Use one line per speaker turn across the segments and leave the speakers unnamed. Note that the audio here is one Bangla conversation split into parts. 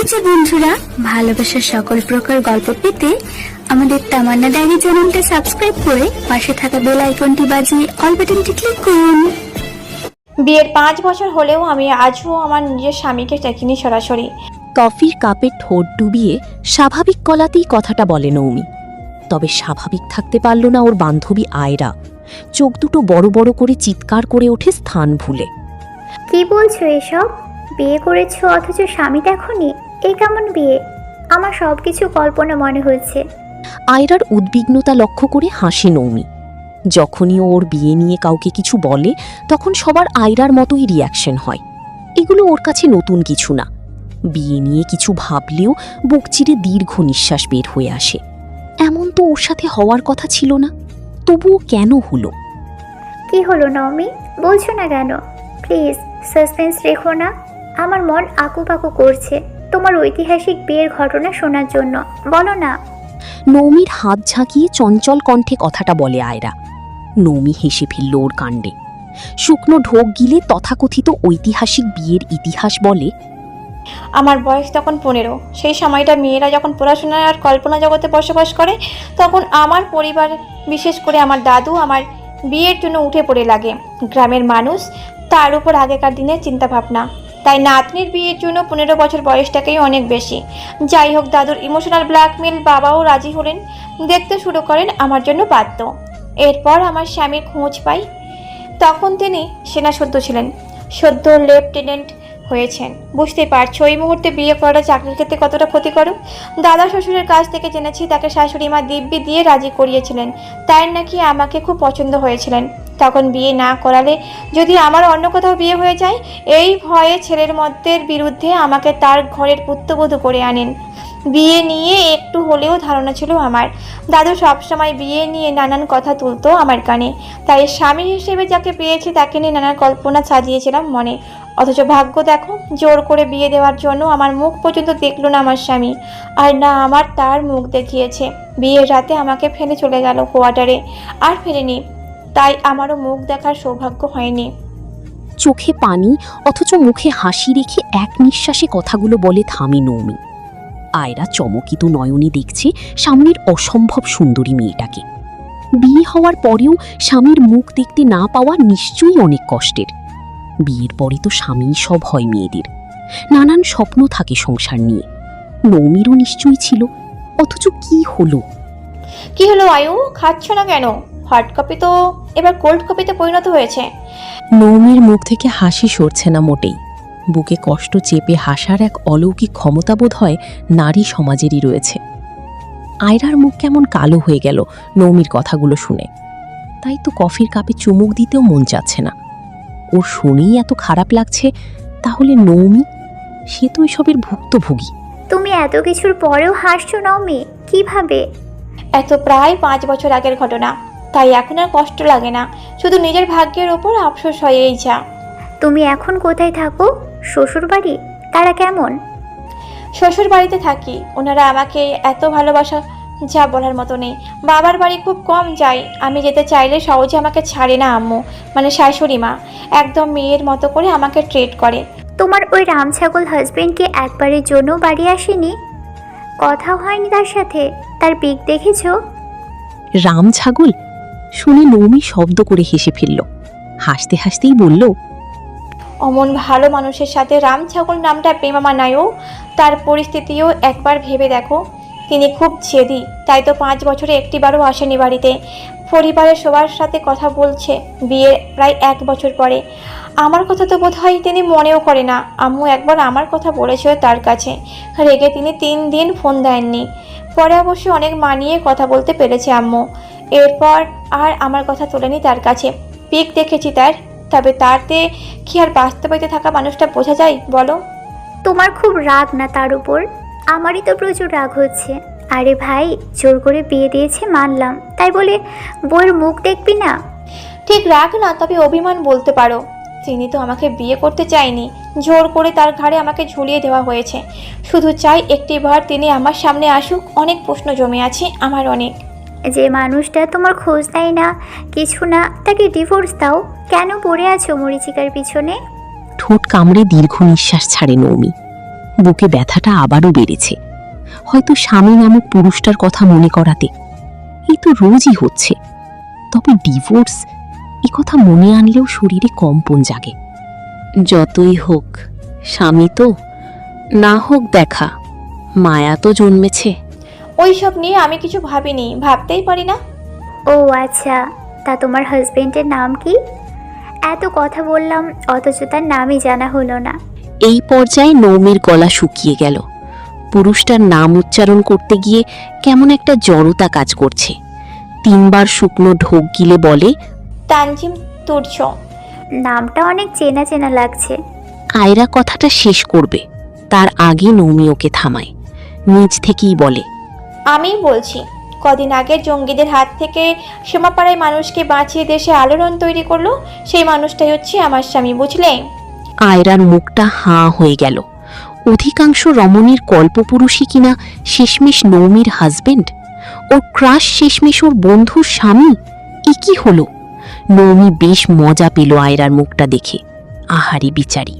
এই যে বন্ধুরা, ভালোবাসার সকল প্রকার গল্প পেতে আমাদের তামান্না ডায়েরি চ্যানেলটা সাবস্ক্রাইব করে পাশে থাকা বেল আইকনটি বাজিয়ে অল বাটনটি ক্লিক করুন।
বিয়ের 5 বছর হলেও আমি আজও আমার নিজের স্বামীকে দেখিনি সরাসরি।
কফির কাপে ঠোঁট ডুবিয়ে স্বাভাবিক গলাতেই কথাটা বলে নৌমি। তবে স্বাভাবিক থাকতে পারল না ওর বান্ধবী আয়রা। চোখ দুটো বড় বড় করে চিৎকার করে ওঠে স্থান ভুলে।
কি বলছো এসব? বিয়ে করেছো অথচ স্বামী দেখোনি? এ কেমন বিয়ে? আমার সব কিছু কল্পনা মনে হচ্ছে।
আয়রার উদ্বিগ্নতা লক্ষ্য করে হাসে নৌমি। যখনই ওর বিয়ে নিয়ে কাউকে কিছু বলে তখন সবার আয়রার মতোই রিয়াকশন হয়। এগুলো ওর কাছে নতুন কিছু না। বিয়ে নিয়ে কিছু ভাবলেও বুক চিরে দীর্ঘ নিঃশ্বাস বের হয়ে আসে। এমন তো ওর সাথে হওয়ার কথা ছিল না, তবুও কেন হলো?
কি হলো নওমি? বলছো না কেন? প্লিজ সাসপেন্স রেখো না। আমার মন আকুপাকু করছে তোমার ঐতিহাসিক বিয়ের ঘটনা শোনার জন্য। বলো না।
নৌমির হাত ঝাঁকিয়ে চঞ্চল কণ্ঠে কথাটা বলে আয়রা। নৌমি হেসে ফেলল ওর কাণ্ডে। শুকনো ঢোক গিলে তথাকথিত ঐতিহাসিক বিয়ের ইতিহাস বলে,
আমার বয়স তখন 15। সেই সময়টা মেয়েরা যখন পড়াশোনা আর কল্পনা জগতে বসবাস করে, তখন আমার পরিবার, বিশেষ করে আমার দাদু, আমার বিয়ের জন্য উঠে পড়ে লাগে। গ্রামের মানুষ, তার উপর আগেকার দিনের চিন্তাভাবনা। তাই নাতনির বিয়ের জন্য 15 বছর বয়সটাকেই অনেক বেশি। যাই হোক, দাদুর ইমোশনাল ব্ল্যাকমেল, বাবাও রাজি হলেন, দেখতে শুরু করেন আমার জন্য পাত্র। এরপর আমার স্বামীর খোঁজ পাই। তখন তিনি সেনা সদ্য ছিলেন, সদ্য লেফটেন্যান্ট হয়েছেন। বুঝতেই পারছো এই মুহূর্তে বিয়ে করা চাকরির ক্ষেত্রে কতটা ক্ষতিকর। দাদা শ্বশুরের কাছ থেকে জেনেছি তাকে শাশুড়ি মা দিব্যি দিয়ে রাজি করিয়েছিলেন। তাই নাকি আমাকে খুব পছন্দ হয়েছিলেন। তখন বিয়ে না করালে যদি আমার অন্য কোথাও বিয়ে হয়ে যায়, এই ভয়ে ছেলের মতের বিরুদ্ধে আমাকে তার ঘরের পুত্রবধূ করে আনেন। বিয়ে নিয়ে একটু হলেও ধারণা ছিল আমার। দাদু সবসময় বিয়ে নিয়ে নানান কথা তুলতো আমার কানে। তাই স্বামী হিসেবে যাকে পেয়েছি তাকে নিয়ে নানান কল্পনা সাজিয়েছিলাম মনে। অথচ ভাগ্য দেখো, জোর করে বিয়ে দেওয়ার জন্য আমার মুখ পর্যন্ত দেখলো না আমার স্বামী, আর না আমার তার মুখ দেখিয়েছে। বিয়ের রাতে আমাকে ফেলে চলে গেল কোয়ার্টারে, আর ফেরেনি। তাই আমারও মুখ দেখার সৌভাগ্য হয়নি।
চোখে পানি অথচ মুখে হাসি রেখে এক নিঃশ্বাসে কথাগুলো বলে থামি নৌমি। আয়রা চমকিত নয়নে দেখছে সামনের অসম্ভব সুন্দরী মেয়েটাকে। বিয়ে হওয়ার পরেও স্বামীর মুখ দেখতে না পাওয়া নিশ্চয়ই অনেক কষ্টের। বিয়ের পরে তো স্বামীই সব হয় মেয়েদের। নানান স্বপ্ন থাকে সংসার নিয়ে। নৌমিরও নিশ্চয়ই ছিল, অথচ কি হলো?
কি হলো আয়ু? খাচ্ছ না কেন? হট কপি তো এবার কোল্ড কপিতে পরিণত হয়েছে।
নৌমির মুখ থেকে হাসি সরছে না মোটেই। বুকে কষ্ট চেপে হাসার এক অলৌকিক ক্ষমতা বোধ হয় নারী সমাজেরই রয়েছে। আয়রার মুখ কেমন কালো হয়ে গেল নৌমির কথাগুলো শুনে। তাই তো কফির কাপে চুমুক দিতেও মন চাচ্ছে না। ওর শুনেই এত খারাপ লাগছে, তাহলে নৌমি, সে তো এসবের ভুক্তভোগী।
তুমি এত কিছুর পরেও হাসছো নওমি, কিভাবে?
এত প্রায় 5 বছর আগের ঘটনা, তাই এখন আর কষ্ট লাগে না। শুধু নিজের ভাগ্যের ওপর আফসোস হয়, এই যা।
তুমি এখন কোথায় থাকো? শ্বশুর বাড়ি? তারা কেমন?
শ্বশুর বাড়িতে থাকি। ওনারা আমাকে এত ভালোবাসা যা বলার মতো নেই। বাবার বাড়ি খুব কম যাই। আমি যেতে চাইলে সহজে আমাকে ছাড়ে না আম্মু, মানে শাশুড়ি মা। একদম মেয়ের মতো করে আমাকে ট্রিট করে।
তোমার ওই রামছাগল হাজবেন্ড কি একবারের জন্য বাড়ি আসেনি? কথা হয়নি তার সাথে? তার পিক দেখেছো?
রাম ছাগল শুনে নৌমি শব্দ করে হেসে ফেলল। হাসতে হাসতেই বলল,
অমন ভালো মানুষের সাথে রাম ছাগল নামটা প্রেমা মানায়ও। তার পরিস্থিতিও একবার ভেবে দেখো। তিনি খুব জেদি, তাই তো 5 বছরে একটিবারও আসেনি বাড়িতে। পরিবারের সবার সাথে কথা বলছে বিয়ের প্রায় 1 বছর পরে। আমার কথা তো বোধ হয় তিনি মনেও করে না। আম্মু একবার আমার কথা বলেছিল তার কাছে, রেগে তিনি 3 দিন ফোন দেননি। পরে অবশ্য অনেক মানিয়ে কথা বলতে পেরেছে আম্মু। এরপর আর আমার কথা তোলেনি তার কাছে। পিক দেখেছি তার, তবে তাতে কি আর বাস্তবায়িত থাকা মানুষটা বোঝা যায় বলো?
তোমার খুব রাগ না তার উপর? আমারই তো প্রচুর রাগ হচ্ছে। আরে ভাই, জোর করে বিয়ে দিয়েছে মানলাম, তাই বলে বউয়ের মুখ দেখবি না?
ঠিক রাগ না, তবে অভিমান বলতে পারো। তিনি তো আমাকে বিয়ে করতে চায়নি, জোর করে তার ঘাড়ে আমাকে ঝুলিয়ে দেওয়া হয়েছে। শুধু চাই একটিবার তিনি আমার সামনে আসুক। অনেক প্রশ্ন জমে আছে আমার, অনেক।
যে মানুষটা তোমার খোঁজ নেয় না, কিছু না, তাকে ডিভোর্স দাও। কেন পড়ে আছো মরিচিকার পিছনে?
ঠোঁট কামড়ে দীর্ঘ নিঃশ্বাস ছাড়ে নৌমি। বুকে ব্যথাটা আবারও বেড়েছে। হয়তো স্বামী নামক পুরুষটার কথা মনে করাতে। এই তো রোজই হচ্ছে। তবে ডিভোর্স, এ কথা মনে আনলেও শরীরে কম্পন জাগে। যতই হোক স্বামী তো, না হোক দেখা, মায়া তো জন্মেছে।
ওই সব নিয়ে আমি কিছু ভাবিনি, ভাবতেই পারি না।
ও আচ্ছা, তা তোমার হাজবেন্ডের নাম কি? এত কথা বললাম অথচ তার নামই জানা হলো না।
এই পর্যায়ে নৌমির গলা শুকিয়ে গেল। পুরুষটার নাম উচ্চারণ করতে গিয়ে কেমন একটা জড়তা কাজ করছে। 3 বার শুকনো ঢোক গিলে বলে,
তানজিম তুর্য।
নামটা অনেক চেনা চেনা লাগছে।
আয়রা কথাটা শেষ করবে তার আগে নৌমি ওকে থামায়। নিজ থেকেই বলে,
আমিই বলছি, কদিন আগে জঙ্গিদের হাত থেকে সীমাপাড়ায় মানুষকে বাঁচিয়ে দেশে আলোড়ন তৈরি করলো, সেই মানুষটাই হচ্ছে আমার স্বামী, বুঝলে?
আয়রার মুখটা হাঁ হয়ে গেল। অধিকাংশ রমণীর কল্পপুরুষই কিনা শেষমেশ নৌমির হাজবেন্ড, ওর ক্রাশ শেষমেশ ওর বন্ধুর স্বামী। এ কি হলো? নৌমি বেশ মজা পেল আয়রার মুখটা দেখে। আহারি বিচারি,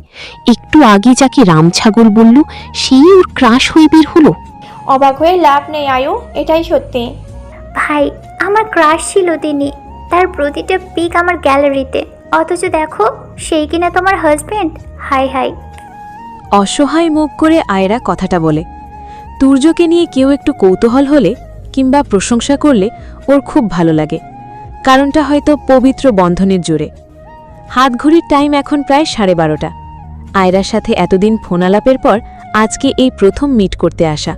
একটু আগে যাকে রামছাগল বলল সেই ওর ক্রাশ হয়ে বের হলো।
অবাক হয়ে লাভ নেই আয়ু, এটাই সত্যি।
ভাই, আমার ক্রাশ ছিল তিনি, তার প্রতিটা পিক আমার গ্যালারিতে, অথচ দেখো সেই কিনা তোমার হাজবেন্ড। High high.
অসহায় মুখ করে আয়রা কথাটা বলে। তুর্যকে নিয়ে কেউ একটু কৌতূহল হলে কিংবা প্রশংসা করলে ওর খুব ভালো লাগে। কারণটা হয়তো পবিত্র বন্ধনের জোরে। হাতঘড়ির টাইম এখন প্রায় 12:30। আয়রার সাথে এতদিন ফোনালাপের পর আজকে এই প্রথম মিট করতে আসা।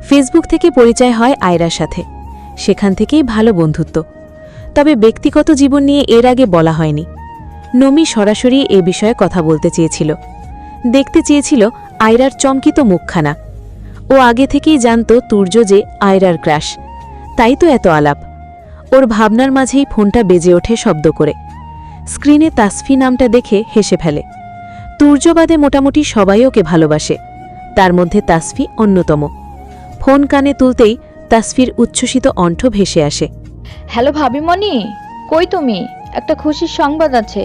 ফেসবুক থেকে পরিচয় হয় আয়রার সাথে, সেখান থেকেই ভালো বন্ধুত্ব। তবে ব্যক্তিগত জীবন নিয়ে এর আগে বলা হয়নি। নমি সরাসরি এ বিষয়ে কথা বলতে চেয়েছিল, দেখতে চেয়েছিল আয়রার চমকিত মুখখানা। ও আগে থেকেই জানত তুর্য যে আয়রার ক্রাশ, তাই তো এত আলাপ। ওর ভাবনার মাঝেই ফোনটা বেজে ওঠে শব্দ করে। স্ক্রিনে তাসফি নামটা দেখে হেসে ফেলে। তুর্যবাদে মোটামুটি সবাই ওকে ভালোবাসে, তার মধ্যে তাসফি অন্যতম। ফোন কানে তুলতেই তাসফির উচ্ছ্বসিত কণ্ঠ ভেসে আসে।
হ্যালো ভাবিমণি, কই তুমি? একটা খুশির সংবাদ আছে,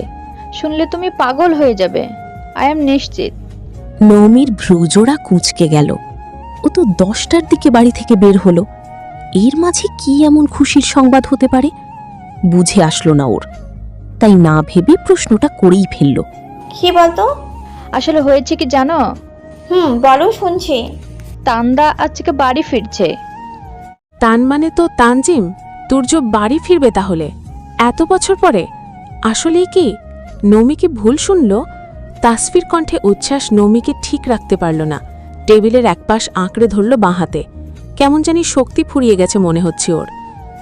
শুনলে তুমি পাগল হয়ে যাবে। আই এম নিশ্চিত।
নৌমির ভ্রুজোড়া কুঁচকে গেল। ও তো 10টার দিকে বাড়ি থেকে বের হলো। এর মাঝে কি এমন খুশির সংবাদ হতে পারে বুঝে আসলো না ওর। তাই না ভেবে প্রশ্নটা করেই ফেলল।
কি বলতো?
আসলে হয়েছে কি জানো?
বলো, শুনছি।
তান্দা আজকে বাড়ি ফিরছে।
তান মানে তো তানজিম? তুর্য বাড়ি ফিরবে তাহলে এত বছর পরে? আসলেই কি? নৌমি কি ভুল শুনল? তাসফির কণ্ঠে উচ্ছ্বাস নৌমিকে ঠিক রাখতে পারল না। টেবিলের একপাশ আঁকড়ে ধরল বাঁ হাতে। কেমন জানি শক্তি ফুরিয়ে গেছে মনে হচ্ছে ওর।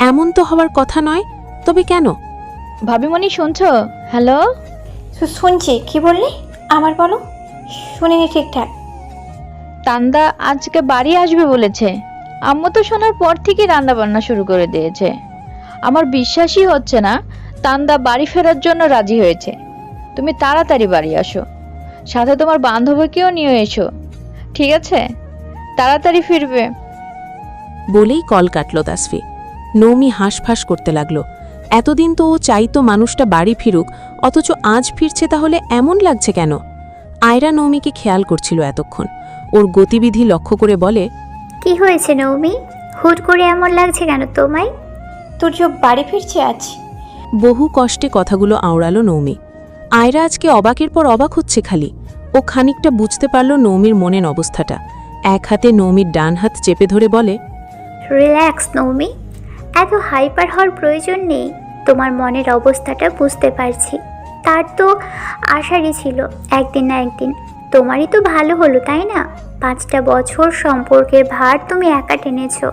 এমন তো হওয়ার কথা নয়, তবে কেন?
ভাবিমণি শুনছো? হ্যালো।
শুনছি। কি বললি? আমার বলো, শুনিনি ঠিকঠাক।
তান্দা আজকে বাড়ি আসবে বলেছে। আম্মু তো শোনার পর থেকে রান্না বান্না শুরু করে দিয়েছে। আমার বিশ্বাসই হচ্ছে না তান্দা বাড়ি ফেরার জন্য রাজি হয়েছে। তুমি তাড়াতাড়ি বাড়ি আসো, সাথে তোমার বান্ধবীকেও নিয়ে এসো, ঠিক আছে? তাড়াতাড়ি ফিরবে।
বলেই কল কাটল তাসফি। নৌমি হাঁসফাঁস করতে লাগলো। এতদিন তো ও চাইতো মানুষটা বাড়ি ফিরুক, অথচ আজ ফিরছে, তাহলে এমন লাগছে কেন? আয়রা নৌমিকে খেয়াল করছিল এতক্ষণ। ওর গতিবিধি লক্ষ্য করে বলে,
কি হয়েছে নৌমি? হুট করে এমন লাগছে কেন তোমায়?
তুর্য বাড়ি ফিরছে আজ।
বহু কষ্টে কথাগুলো আওড়ালো নৌমি। আয়রা আজকে অবাকের পর অবাক হচ্ছে খালি। ও খানিকটা বুঝতে পারল নৌমির মনের অবস্থাটা। এক হাতে নৌমির ডান হাত চেপে ধরে বলে,
রিল্যাক্স নৌমি, এত হাইপার হওয়ার প্রয়োজন নেই। তোমার মনের অবস্থাটা বুঝতে পারছি। তার তো আশারই ছিল একদিন না একদিন তোমারই তো ভালো হলো, তাই না? 5টা বছর সম্পর্কের ভার তুমি একা টেনেছো।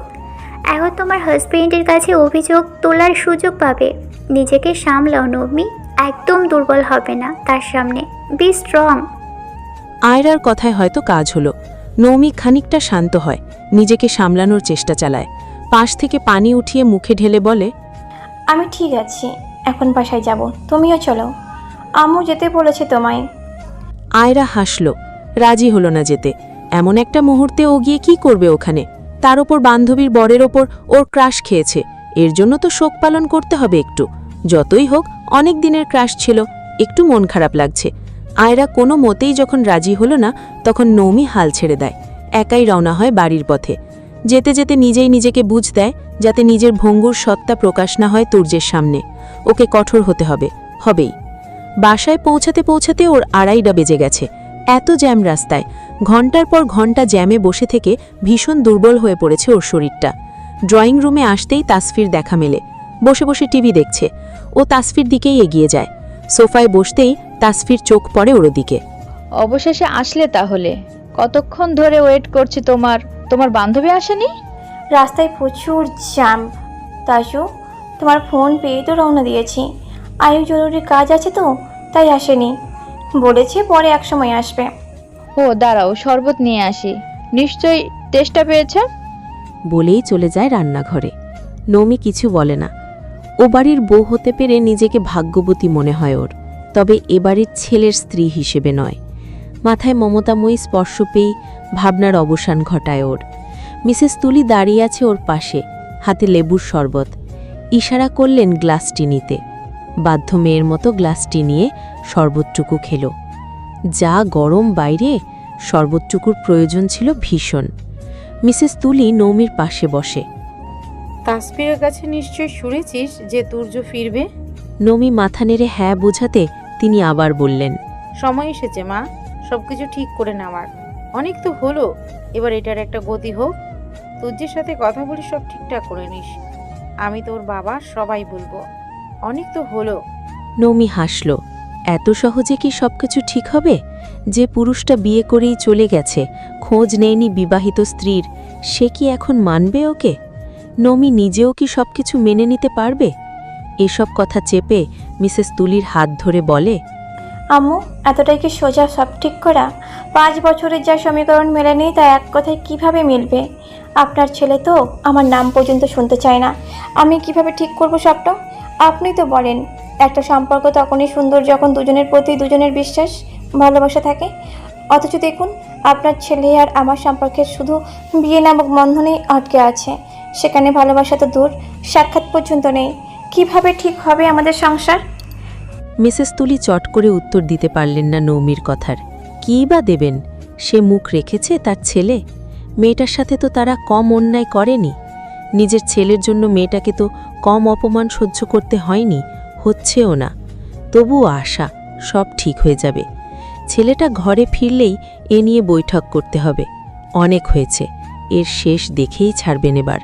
এখন তোমার হাজবেন্ডের কাছে অভিযোগ তোলার সুযোগ পাবে। নিজেকে সামলাও নৌমি, একদম দুর্বল হবে না তার সামনে। Be strong.
আয়রার কথায় হয়তো কাজ হলো। নৌমি খানিকটা শান্ত হয়, নিজেকে সামলানোর চেষ্টা চালায়। পাশ থেকে পানি উঠিয়ে মুখে ঢেলে বলে,
আমি ঠিক আছি, এখন বাসায় যাব, তুমিও চলো। আম্মু যেতে বলেছে তোমায়।
আয়রা হাসল, রাজি হলো না যেতে। এমন একটা মুহূর্তে ও গিয়ে কি করবে ওখানে? তার ওপর বান্ধবীর বরের ওপর ওর ক্রাশ খেয়েছে, এর জন্য তো শোক পালন করতে হবে একটু। যতই হোক অনেক দিনের ক্রাশ ছিল, একটু মন খারাপ লাগছে। আয়রা কোনো মতেই যখন রাজি হলো না তখন নৌমি হাল ছেড়ে দেয়, একাই রওনা হয় বাড়ির পথে। যেতে যেতে নিজেই নিজেকে বুঝ দেয় যাতে নিজের ভঙ্গুর সত্তা প্রকাশ না হয় তুর্যের সামনে। ওকে কঠোর হতে হবে, হবেই। বাসায় পৌঁছাতে পৌঁছাতে ওর 2:30 বেজে গেছে। এত জ্যাম রাস্তায়, ঘন্টার পর ঘন্টা জ্যামে বসে থেকে ভীষণ দুর্বল হয়ে পড়েছে ওর শরীরটা। ড্রয়িং রুমে আসতেই তাসফির দেখা মেলে, বসে বসে টিভি দেখছে। ও তাসফির দিকেই এগিয়ে যায়। সোফায় বসতেই তাসফির চোখ পড়ে ওর দিকে।
অবশেষে আসলে তাহলে? কতক্ষণ ধরে ওয়েট করছি তোমার বান্ধবী আসেনি?
রাস্তায় প্রচুর জ্যাম তাজু, তোমার ফোন পেয়ে তো রওনা দিয়েছি। আয়ু জরুরি কাজ আছে তো তাই আসেনি, বলেছে পরে এক সময় আসবে।
ও দাঁড়াও, শরবত নিয়ে আসি। নিশ্চয়ই টেস্টটা পেয়েছে।
বলেই চলে যায় রান্নাঘরে। নৌমি কিছু বলে না। ও বাড়ির বউ হতে পেরে নিজেকে ভাগ্যবতী মনে হয় ওর, তবে এ বাড়ির ছেলের স্ত্রী হিসেবে নয়। মাথায় মমতাময়ী স্পর্শ পেয়েই ভাবনার অবসান ঘটায় ওর। মিসেস তুলি দাঁড়িয়ে আছে ওর পাশে, হাতে লেবুর শরবত। ইশারা করলেন গ্লাসটি নিতে। বাধ্য মেয়ের মতো গ্লাসটি নিয়ে শরবতটুকু খেল। যা গরম বাইরে, শরবতটুকুর প্রয়োজন ছিল ভীষণ। মিসেস তুলি নৌমির পাশে বসে।
তাসফিরের কাছে নিশ্চয় শুনেছিস যে তুর্য ফিরবে?
নৌমি মাথা নেড়ে হ্যাঁ বোঝাতে তিনি আবার বললেন,
সময় এসেছে মা, সবকিছু ঠিক করে নেওয়ার। অনেক তো হলো, এবার এটার একটা গতি হোক। তুর্যের সাথে কথা বলে সব ঠিকঠাক করে নিস। আমি তোর বাবা, সবাই বলবো। অনেক তো হলো।
নৌমি হাসল। এত সহজে কি সবকিছু ঠিক হবে? যে পুরুষটা বিয়ে করেই চলে গেছে, খোঁজ নেয়নি বিবাহিত স্ত্রীর, সে কি এখন মানবে ওকে? নৌমি নিজেও কি সবকিছু মেনে নিতে পারবে? এসব কথা চেপে মিসেস তুলির হাত ধরে বলে,
আম্মু, এতটাই কি সোজা সব ঠিক করা? 5 বছরের যা সমীকরণ মেলেনি তা এক কথায় কিভাবে মিলবে? আপনার ছেলে তো আমার নাম পর্যন্ত শুনতে চায় না। আমি কিভাবে ঠিক করব সবটা? আপনি তো বলেন একটা সম্পর্ক তখনই সুন্দর যখন দুজনের প্রতি দুজনের বিশ্বাস ভালোবাসা থাকে। অথচ দেখুন, আপনার ছেলে আর আমার সম্পর্কে শুধু বিয়ে নামক বন্ধনেই আটকে আছে। সেখানে ভালোবাসা তো দূর, সাক্ষাৎ পর্যন্ত নেই। কিভাবে ঠিক হবে আমাদের সংসার?
মিসেস তুলি চট করে উত্তর দিতে পারলেন না নৌমির কথার। কী বা দেবেন? সে মুখ রেখেছে তার ছেলে। মেয়েটার সাথে তো তারা কম অন্যায় করেনি। নিজের ছেলের জন্য মেয়েটাকে তো কম অপমান সহ্য করতে হয়নি, হচ্ছেও না। তবুও আশা, সব ঠিক হয়ে যাবে। ছেলেটা ঘরে ফিরলেই এ নিয়ে বৈঠক করতে হবে। অনেক হয়েছে, এর শেষ দেখেই ছাড়বেন এবার।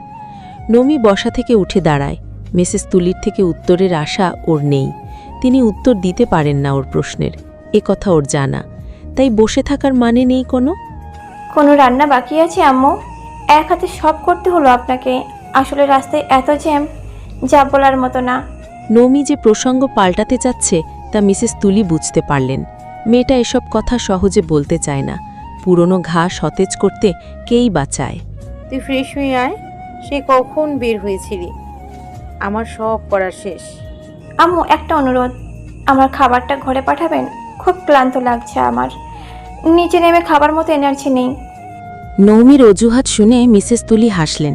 নৌমি বসা থেকে উঠে দাঁড়ায়। মিসেস তুলির থেকে উত্তরের আশা ওর নেই। তিনি উত্তর দিতে পারেন না ওর প্রশ্নের, এ কথা ওর জানা। তাই বসে থাকার মানে নেই
কোনো রান্না বাকি আছে আম্মু? এক হাতে সব করতে হলো আপনাকে। আসলে রাস্তায় এত জ্যাম, যা বলার মতো না।
নৌমি যে প্রসঙ্গ পাল্টাতে চাচ্ছে তা মিসেস তুলি বুঝতে পারলেন। মেয়েটা এসব কথা সহজে বলতে চায় না। পুরনো ঘা সতেজ করতে কেই বা চায়।
তুই ফ্রেশ হয়ে আয়। সে কখন বের হয়েছিলি? আমার সব করা শেষ।
আম্মু, একটা অনুরোধ, আমার খাবারটা ঘরে পাঠাবেন? খুব ক্লান্ত লাগছে আমার, নিচে নেমে খাবার মতো এনার্জি নেই।
নৌমির অজুহাত শুনে মিসেস তুলি হাসলেন।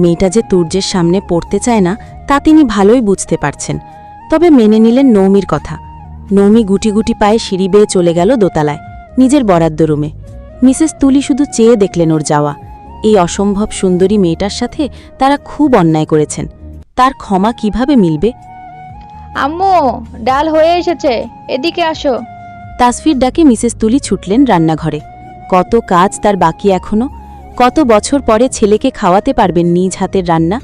মেয়েটা যে তুর্যের সামনে পড়তে চায় না তা তিনি ভালোই বুঝতে পারছেন, তবে মেনে নিলেন নৌমির কথা। নৌমি গুটি গুটি পায়ে সিঁড়ি বেয়ে চলে গেল দোতলায়, নিজের বরাদ্দ রুমে। মিসেস তুলি শুধু চেয়ে দেখলেন ওর যাওয়া। এই অসম্ভব সুন্দরী মেয়েটার সাথে তারা খুব অন্যায় করেছেন, তার ক্ষমা কিভাবে মিলবে?
আম্মু, ডাল হয়ে এসেছে, এদিকে আসো।
তাসফির ডাকে মিসেস তুলি ছুটলেন রান্নাঘরে। কত কাজ তার বাকি এখনো। কত বছর পরে ছেলেকে খাওয়াতে পারবেন নিজ হাতের রান্না।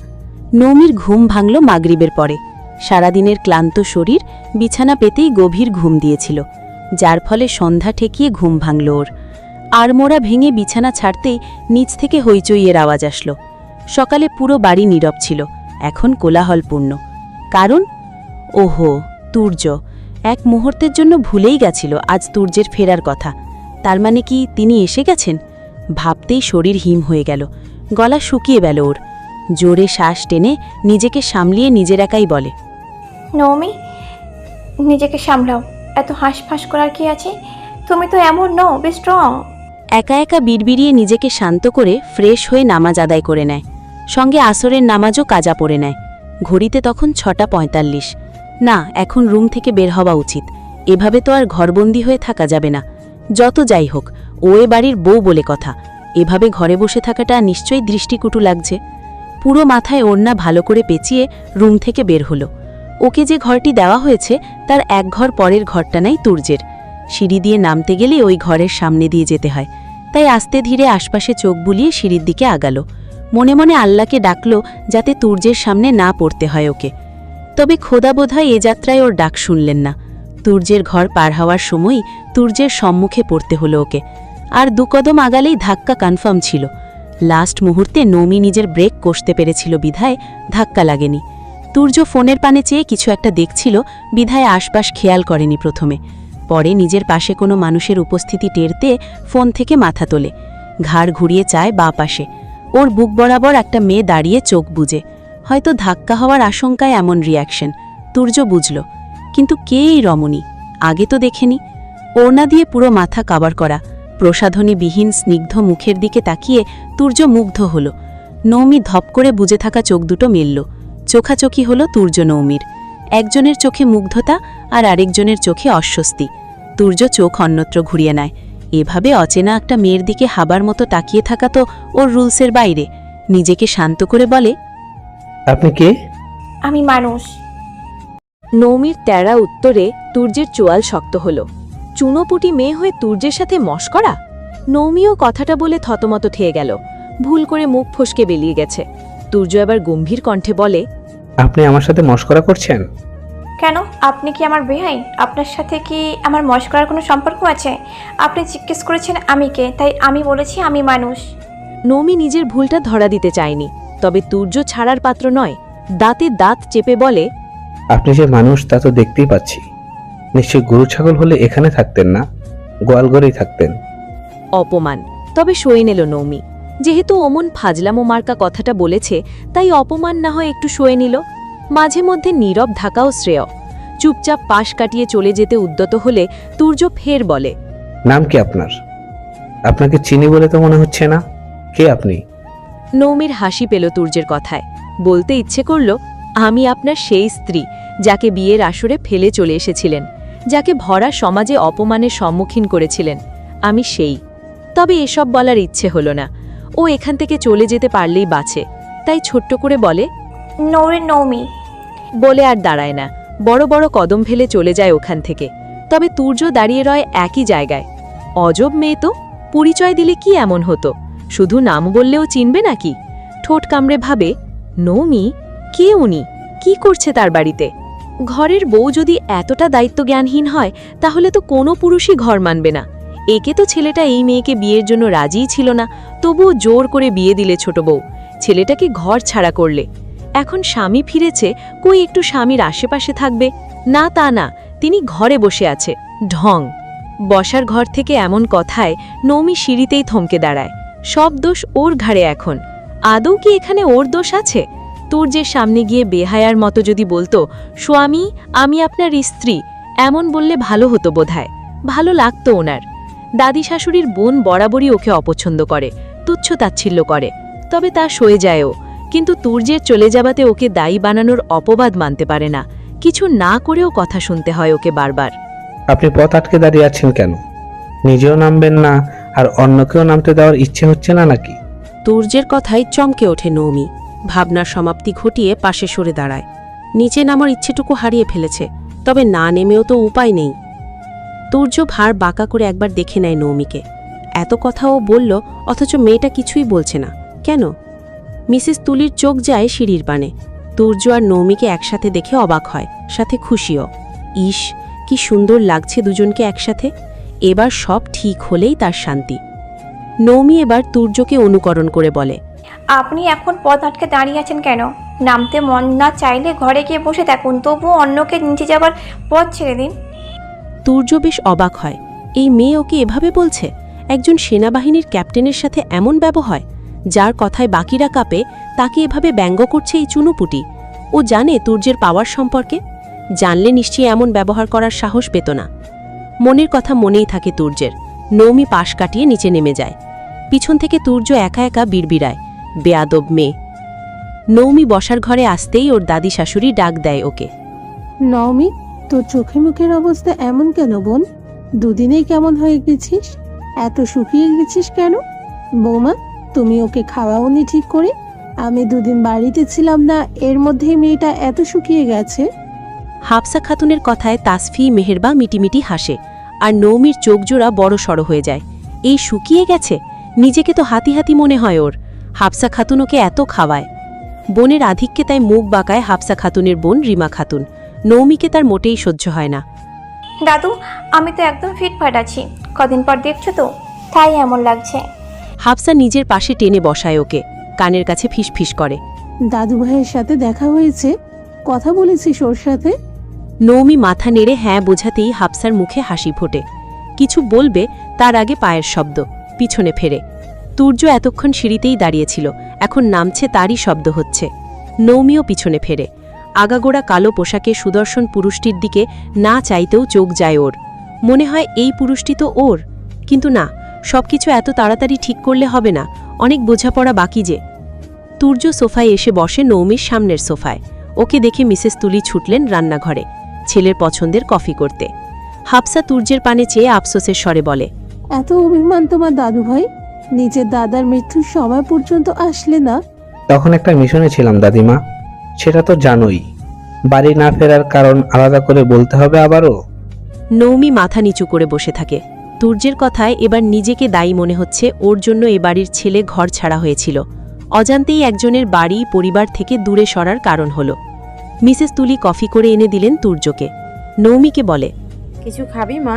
নৌমির ঘুম ভাঙল মাগরিবের পরে। সারাদিনের ক্লান্ত শরীর বিছানা পেতেই গভীর ঘুম দিয়েছিল, যার ফলে সন্ধ্যা ঠেকিয়ে ঘুম ভাঙল ওর। আড়মোড়া ভেঙে বিছানা ছাড়তেই নিচ থেকে হইচইয়ের আওয়াজ আসল। সকালে পুরো বাড়ি নীরব ছিল, এখন কোলাহলপূর্ণ। কারণ ওহো, তুর্য। এক মুহূর্তের জন্য ভুলেই গেছিল আজ তুর্যের ফেরার কথা। তার মানে কি তিনি এসে গেছেন? ভাবতেই শরীর হিম হয়ে গেল, গলা শুকিয়ে গেল ওর। জোরে শ্বাস টেনে নিজেকে সামলিয়ে নিজের একাই বলে,
নৌমি, নিজেকে সামলাও। এত হাঁসফাঁস করার কি আছে? তুমি তো এমন নও, বি স্ট্রং।
একা একা বিড়বিড়িয়ে নিজেকে শান্ত করে ফ্রেশ হয়ে নামাজ আদায় করে নেয়। সঙ্গে আসরের নামাজও কাজা পড়ে নেয়। ঘড়িতে তখন 6:45। না, এখন রুম থেকে বের হওয়া উচিত। এভাবে তো আর ঘরবন্দি হয়ে থাকা যাবে না। যত যাই হোক, ও এ বাড়ির বউ বলে কথা, এভাবে ঘরে বসে থাকাটা নিশ্চয়ই দৃষ্টিকটু লাগছে। পুরো মাথায় ওড়না ভালো করে পেঁচিয়ে রুম থেকে বের হলো। ওকে যে ঘরটি দেওয়া হয়েছে তার এক ঘর পরের ঘরটা নাই তুর্যের। সিঁড়ি দিয়ে নামতে গেলে ওই ঘরের সামনে দিয়ে যেতে হয়, তাই আস্তে ধীরে আশপাশে চোখ বুলিয়ে সিঁড়ির দিকে আগালো। মনে মনে আল্লাহকে ডাকল যাতে তুর্যের সামনে না পড়তে হয় ওকে। তবে খোদা বোধহয় এ যাত্রায় ওর ডাক শুনলেন না। তুর্যের ঘর পার হওয়ার সময়ই তুর্যের সম্মুখে পড়তে হলো ওকে। আর দুকদম আগালেই ধাক্কা কনফার্ম ছিল। লাস্ট মুহূর্তে নৌমি নিজের ব্রেক কষতে পেরেছিল বিধায় ধাক্কা লাগেনি। তুর্য ফোনের পানে চেয়ে কিছু একটা দেখছিল বিধায় আশপাশ খেয়াল করেনি প্রথমে। পরে নিজের পাশে কোনো মানুষের উপস্থিতি টেরতে ফোন থেকে মাথা তোলে, ঘাড় ঘুরিয়ে চায় বাঁ পাশে। ওর বুক বরাবর একটা মেয়ে দাঁড়িয়ে চোখ বুজে। হয়তো ধাক্কা হওয়ার আশঙ্কায় এমন রিয়াকশন, তুর্য বুঝল। কিন্তু কে এই রমণী? আগে তো দেখেনি। ওড়না দিয়ে পুরো মাথা কাভার করা, প্রসাধনীবিহীন স্নিগ্ধ মুখের দিকে তাকিয়ে তুর্য মুগ্ধ হল। নৌমি ধপ করে বুজে থাকা চোখ দুটো মিলল। চোখাচোখি হল তুর্য নৌমির। একজনের চোখে মুগ্ধতা আর আরেকজনের চোখে অস্বস্তি। তুর্য চোখ অন্যত্র ঘুরিয়ে নেয়। এভাবে অচেনা একটা মেয়ের দিকে হাবার মতো তাকিয়ে থাকা তো ওর রুলসের বাইরে। নিজেকে শান্ত করে বলে,
আপনি কে?
আমি মানুষ।
নৌমির তেরা উত্তরে তুর্যের চোয়াল শক্ত হল। চুনোপুটি মেয়ে হয়ে তুর্যের সাথে মশকরা? নৌমিও কথাটা বলে থতমত ঠেয়ে গেল। ভুল করে মুখ ফসকে বেরিয়ে গেছে। তুর্য এবার গম্ভীর কণ্ঠে বলে,
আপনি আমার সাথে মশকরা করছেন?
কেন, আপনি কি আমার বেহাই? আপনার সাথে কি আমার মশকরার কোনো সম্পর্ক আছে? আপনি জিজ্ঞেস করেছেন আমি কে, তাই আমি বলেছি আমি মানুষ।
নৌমি নিজের ভুলটা ধরা দিতে চায়নি, তবে তুর্য ছাড়ার পাত্র নয়। দাঁতে দাঁত চেপে বলে,
আপনি যে মানুষ তা তো দেখতেই পাচ্ছি। নিশ্চয় গরু ছাগল হলে এখানে থাকতেন না, গোয়ালঘরেই থাকতেন।
অপমান। তবে সয়ে নিল নৌমি। যেহেতু অমন ফাজলামো মার্কা কথাটা বলেছে, তাই অপমান না হয় একটু সয়ে নিল। মাঝে মধ্যে নীরব থাকাও শ্রেয়। চুপচাপ পাশ কাটিয়ে চলে যেতে উদ্যত হলে তুর্য ফের বলে,
নাম কি আপনার? আপনাকে চিনি বলে তো মনে হচ্ছে না। কে আপনি?
নৌমির হাসি পেল তুর্যের কথায়। বলতে ইচ্ছে করল, আমি আপনার সেই স্ত্রী যাকে বিয়ের আসরে ফেলে চলে এসেছিলেন, যাকে ভরা সমাজে অপমানের সম্মুখীন করেছিলেন। আমি সেই। তবে এসব বলার ইচ্ছে হলো না। ও এখান থেকে চলে যেতে পারলেই বাঁচে, তাই ছোট্ট করে বলে,
নৌমি।
বলে আর দাঁড়ায় না, বড় বড় কদম ফেলে চলে যায় ওখান থেকে। তবে তুর্য দাঁড়িয়ে রয় একই জায়গায়। অজব মেয়ে তো, পরিচয় দিলে কি এমন হতো? শুধু নাম বললেও চিনবে নাকি? ঠোঁট কামড়ে ভাবে, নৌমি কে? উনি কি করছে তার বাড়িতে? ঘরের বউ যদি এতটা দায়িত্বজ্ঞানহীন হয়, তাহলে তো কোনো পুরুষই ঘর মানবে না। একে তো ছেলেটা এই মেয়েকে বিয়ের জন্য রাজিই ছিল না, তবুও জোর করে বিয়ে দিলে ছোট বউ। ছেলেটাকে ঘর ছাড়া করলে। এখন স্বামী ফিরেছে, কই একটু স্বামীর আশেপাশে থাকবে? না, তা না, তিনি ঘরে বসে আছে। ঢং। বসার ঘর থেকে এমন কথায় নৌমি সিঁড়িতেই থমকে দাঁড়ায়। সব দোষ ওর ঘাড়ে এখন। আদৌ কি এখানে ওর দোষ আছে? তুর্যের সামনে গিয়ে বেহায়ার মতো যদি বলতো, স্বামী আমি আপনার স্ত্রী, এমন বললে ভালো হতো বোধহয়। ভালো লাগতো ওনার। দাদি শাশুড়ির বোন বরাবরই ওকে অপছন্দ করে, তুচ্ছ তাচ্ছিল্য করে। তবে তা সয়ে যায়ও। কিন্তু তুর্যের চলে যাবাতে ওকে দায়ী বানানোর অপবাদ মানতে পারে না। কিছু না করেও কথা শুনতে হয় ওকে বারবার।
আপনি পথ আটকে দাঁড়িয়ে আছেন কেন? নিজেও নামবেন না আর অন্যকেও নামতে দেওয়ার ইচ্ছে হচ্ছে না নাকি?
তুর্যের কথায় চমকে ওঠে নৌমি। ভাবনার সমাপ্তি ঘটিয়ে পাশে সরে দাঁড়ায়। নিচে নামার ইচ্ছেটুকু হারিয়ে ফেলেছে, তবে না নেমেও তো উপায় নেই। তুর্য ভাড় বাঁকা করে একবার দেখে নেয় নৌমিকে। এত কথা ও বলল, অথচ মেয়েটা কিছুই বলছে না কেন? মিসেস তুলির চোখ যায় সিঁড়ির পানে। তুর্য আর নৌমিকে একসাথে দেখে অবাক হয়, সাথে খুশিও। ইস, কি সুন্দর লাগছে দুজনকে একসাথে। এবার সব ঠিক হলেই তার শান্তি। নৌমি এবার তুর্যকে অনুকরণ করে বলে,
আপনি এখন পথ আটকে দাঁড়িয়ে আছেন কেন? নামতে মন না চাইলে ঘরে গিয়ে বসে থাকুন, তবুও অন্যকে নিচে যাবার পথ ছেড়ে দিন।
তুর্য বেশ অবাক হয়। এই মেয়ে ওকে এভাবে বলছে? একজন সেনাবাহিনীর ক্যাপ্টেনের সাথে এমন ব্যবহার? যার কথায় বাকিরা কাঁপে, তাকে এভাবে ব্যঙ্গ করছে এই চুনোপুটি। ও জানে তুর্যের পাওয়ার সম্পর্কে। জানলে নিশ্চয়ই এমন ব্যবহার করার সাহস পেত না। মনের কথা মনেই থাকে তুর্যের। নৌমি পাশ কাটিয়ে নিচে নেমে যায়। পিছন থেকে তুর্য একা একা বিড়বিড়ায়, বেয়াদব মেয়ে। নৌমি বসার ঘরে আসতেই ওর দাদি শাশুড়ি ডাক দেয় ওকে,
নওমি তোর চোখে মুখের অবস্থা এমন কেন বোন? দুদিনেই কেমন হয়ে গেছিস? এত শুকিয়ে গেছিস কেন? বৌমা, তুমি ওকে খাওয়াওনি ঠিক করে? আমি দুদিন বাড়িতে ছিলাম না, এর মধ্যেই মেয়েটা এত শুকিয়ে গেছে।
হাফসা খাতুনের কথায় তাসফি মেহেরবা মিটিমিটি হাসে, আর নৌমির চোখ জোড়া বড় সড় হয়ে যায়। এই শুকিয়ে গেছে? নিজেকে তো হাতি হাতি মনে হয় ওর। হাফসা খাতুন ওকে এত খাওয়ায়। বোনের আধিক্যে তাই মুখ বাঁকায় হাফসা খাতুনের বোন রিমা খাতুন। নৌমিকে তার মোটেই সহ্য হয় না।
দাদু, আমি তো একদম ফিটফাট আছি, কদিন পর দেখছো তো, তাই এমন লাগছে।
হাফসা নিজের পাশে টেনে বসায় ওকে, কানের কাছে ফিসফিস করে।
দাদু ভাইয়ের সাথে দেখা হয়েছে? কথা বলেছিস ওর সাথে?
নৌমি মাথা নেড়ে হ্যাঁ বোঝাতেই হাফসার মুখে হাসি ফোটে। কিছু বলবে তার আগে পায়ের শব্দ, পিছনে ফেরে। তুর্য এতক্ষণ সিঁড়িতেই দাঁড়িয়েছিল, এখন নামছে তারই শব্দ হচ্ছে। নৌমিও পিছনে ফেরে। আগাগোড়া কালো পোশাকে সুদর্শন পুরুষটির দিকে না চাইতেও চোখ যায় ওর। মনে হয় এই পুরুষটি তো ওর, কিন্তু না, সবকিছু এত তাড়াতাড়ি ঠিক করলে হবে না, অনেক বোঝাপড়া বাকি যে। তুর্য সোফায় এসে বসে নৌমির সামনের সোফায়। ওকে দেখে মিসেস তুলি ছুটলেন রান্নাঘরে ছেলের পছন্দের কফি করতে। হাফসা তুর্যের পানে চেয়ে আফসোসের স্বরে বলে,
এত অভিমান তোমার দাদু ভাই? নিজের দাদার মৃত্যুর সময় পর্যন্ত আসলে না?
তখন একটা মিশনে ছিলাম দাদিমা, সেটা তো জানোই। বাড়ি না ফেরার কারণ আলাদা করে বলতে হবে আবারও?
নৌমি মাথা নিচু করে বসে থাকে। তুর্যের কথায় এবার নিজেকে দায়ী মনে হচ্ছে। ওর জন্য এ বাড়ির ছেলে ঘর ছাড়া হয়েছিল। অজান্তেই একজনের বাড়ি পরিবার থেকে দূরে সরার কারণ হল। মিসেস তুলি কফি করে এনে দিলেন তুর্যকে। নৌমিকে বলে,
কিছু খাবি মা?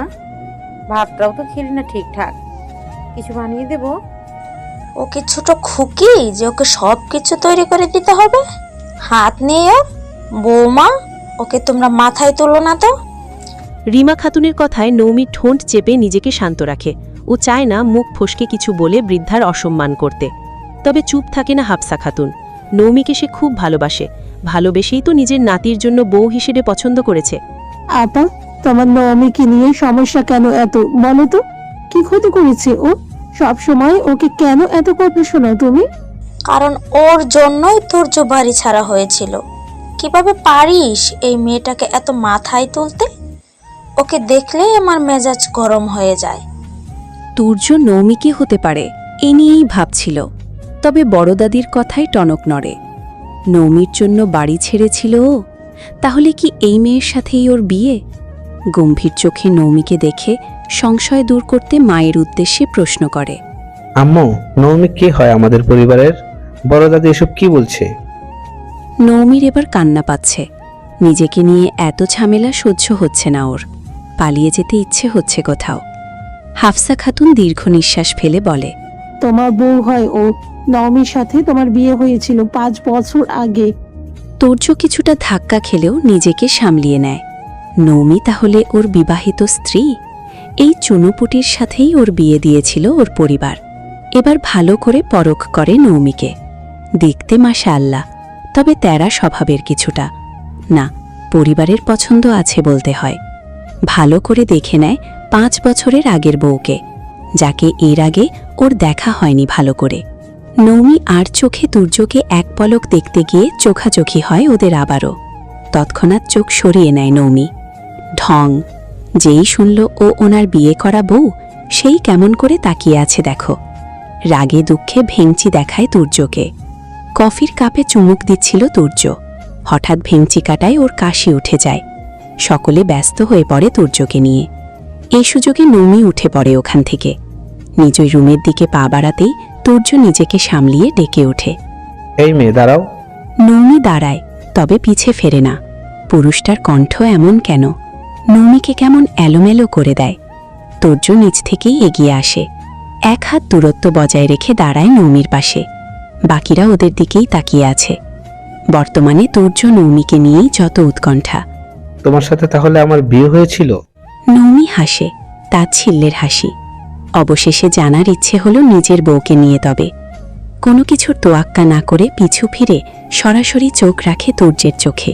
ভাতটাও তো খেলি না ঠিকঠাক, কিছু বানিয়ে দেবো?
ওকে ছোট খুকি যে ওকে সব কিছু তৈরি করে দিতে হবে? হাত নিয়ে বৌমা, ওকে তোমরা মাথায় তোলো না তো।
রিমা খাতুনের কথায় নৌমি ঠোঁট চেপে নিজেকে শান্ত রাখে। ও চায় না মুখ ফসকে কিছু বলে বৃদ্ধার অসম্মান করতে। তবে চুপ থাকে না হাফসা খাতুন। নৌমিকে সে খুব ভালোবাসে, ভালোবেসেই তো নিজের নাতির জন্য বউ হিসেবে পছন্দ করেছে।
আপা, তোমার নৌমিকে নিয়ে সমস্যা কেন এত? বলো তো, কি ক্ষতি করেছে ও? সব সময় ওকে কেন এত কথা শোনাও তুমি?
কারণ ওর জন্যই তুর্য বাড়ি ছাড়া হয়েছিল। কিভাবে পারিস এই মেয়েটাকে এত মাথায় তুলতে? ওকে দেখলেই আমার মেজাজ গরম হয়ে যায়।
তুর্য নৌমিকে হতে পারে এ নিয়েই ভাবছিল। তবে বড় দাদির কথাই টনক নড়ে। নৌমির জন্য বাড়ি ছেড়েছিল ও, তাহলে কি এই মেয়ের সাথেই ওর বিয়ে? গম্ভীর চোখে নৌমিকে দেখে সংশয় দূর করতে মায়ের উদ্দেশ্যে প্রশ্ন করে,
আম্মু, নৌমি কে হয় আমাদের পরিবারের? বড় দাদি এসব কি বলছে?
নৌমির এবার কান্না পাচ্ছে। নিজেকে নিয়ে এত ঝামেলা সহ্য হচ্ছে না ওর। পালিয়ে যেতে ইচ্ছে হচ্ছে কোথাও। হাফসা খাতুন দীর্ঘ নিঃশ্বাস ফেলে বলে,
তোমার বউ হয় ও। নওমির সাথে তোমার বিয়ে হয়েছিল 5 বছর আগে।
তুর্য কিছুটা ধাক্কা খেলেও নিজেকে সামলিয়ে নেয়। নৌমি তাহলে ওর বিবাহিত স্ত্রী? এই চুনুপুটির সাথেই ওর বিয়ে দিয়েছিল ওর পরিবার। এবার ভালো করে পরখ করে নৌমিকে। দেখতে মাশাআল্লাহ, তবে তেরা স্বভাবের কিছুটা। না, পরিবারের পছন্দ আছে বলতে হয়। ভালো করে দেখে নেয় 5 বছরের আগের বউকে, যাকে এর আগে ওর দেখা হয়নি ভালো করে। নৌমি আর চোখে তুর্যকে এক পলক দেখতে গিয়ে চোখাচোখি হয় ওদের আবারও। তৎক্ষণাৎ চোখ সরিয়ে নেয় নৌমি। ঢং! যেই শুনল ও ওনার বিয়ে করা বউ, সেই কেমন করে তাকিয়ে আছে দেখো। রাগে দুঃখে ভেঙচি দেখায় তুর্যকে। কফির কাপে চুমুক দিচ্ছিল তুর্য। হঠাৎ ভেঙচি কাটায় ওর কাশি উঠে যায়। সকলে ব্যস্ত হয়ে পড়ে তুর্যকে নিয়ে। এই সুযোগে নৌমি উঠে পড়ে ওখান থেকে। নিজই রুমের দিকে পা বাড়াতেই তুর্য নিজেকে সামলিয়ে ডেকে ওঠে,
এই মেয়ে দাঁড়াও।
নৌমি দাঁড়ায়, তবে পিছে ফেরে না। পুরুষটার কণ্ঠ এমন কেন? নৌমিকে কেমন এলোমেলো করে দেয়। তুর্য নিজ থেকেই এগিয়ে আসে। এক হাত দূরত্ব বজায় রেখে দাঁড়ায় নৌমির পাশে। বাকিরা ওদের দিকেই তাকিয়ে আছে। বর্তমানে তুর্য নৌমিকে নিয়েই যত উৎকণ্ঠা।
তোমার সাথে তাহলে আমার বিয়ে হয়েছিল?
নৌমি হাসে, তাচ্ছিল্যের হাসি। অবশেষে জানার ইচ্ছে হলো নিজের বউকে নিয়ে। তবে কোনো কিছুর তোয়াক্কা না করে পিছু ফিরে সরাসরি চোখ রাখে তুর্যের চোখে।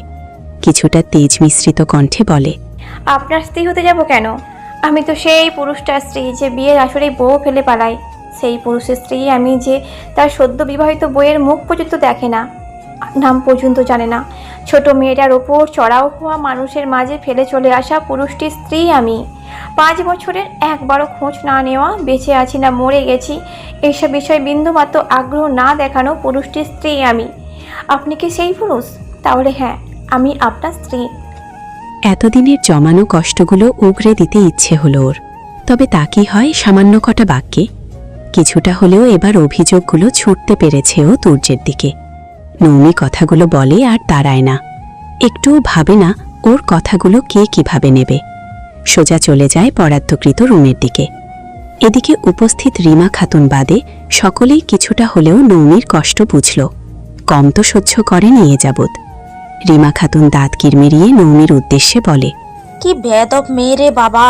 কিছুটা তেজ মিশ্রিত কণ্ঠে বলে,
আপনার স্ত্রী হতে যাব কেন? আমি তো সেই পুরুষটার স্ত্রী যে বিয়ের আসরে বউ ফেলে পালায়। সেই পুরুষের স্ত্রী আমি যে তার সদ্য বিবাহিত বইয়ের মুখ পর্যন্ত দেখে না। নাম পর্যন্ত জানে না। ছোট মেয়েটার ওপর চড়াও হওয়া মানুষের মাঝে ফেলে চলে আসা পুরুষটির স্ত্রী আমি। 5 বছরের একবারও খোঁজ না নেওয়া, বেঁচে আছি না মরে গেছি এইসব বিষয়ে বিন্দুমাত্র আগ্রহ না দেখানো পুরুষটির স্ত্রী আমি। আপনি কি সেই পুরুষ? তাহলে হ্যাঁ, আমি আপনার স্ত্রী।
এতদিনের জমানো কষ্টগুলো উগরে দিতে ইচ্ছে হলো ওর। তবে তা কি হয় সামান্য কটা বাক্যে? কিছুটা হলেও এবার অভিযোগগুলো ছুটতে পেরেছে ও তুর্যের দিকে। নৌমি কথাগুলো বলে আর তাড়ায় না, একটুও ভাবে না ওর কথাগুলো কে কিভাবে নেবে। সোজা চলে যায় বরাদ্দকৃত রুমের দিকে। এদিকে উপস্থিত রিমা খাতুন বাদে সকলেই কিছুটা হলেও নৌমির কষ্ট বুঝল। কম তো সহ্য করেনি এ যাবৎ। রিমা খাতুন দাঁত কিরমিরিয়ে নৌমির উদ্দেশ্যে বলে,
কি বেয়াদব মেয়ে রে বাবা,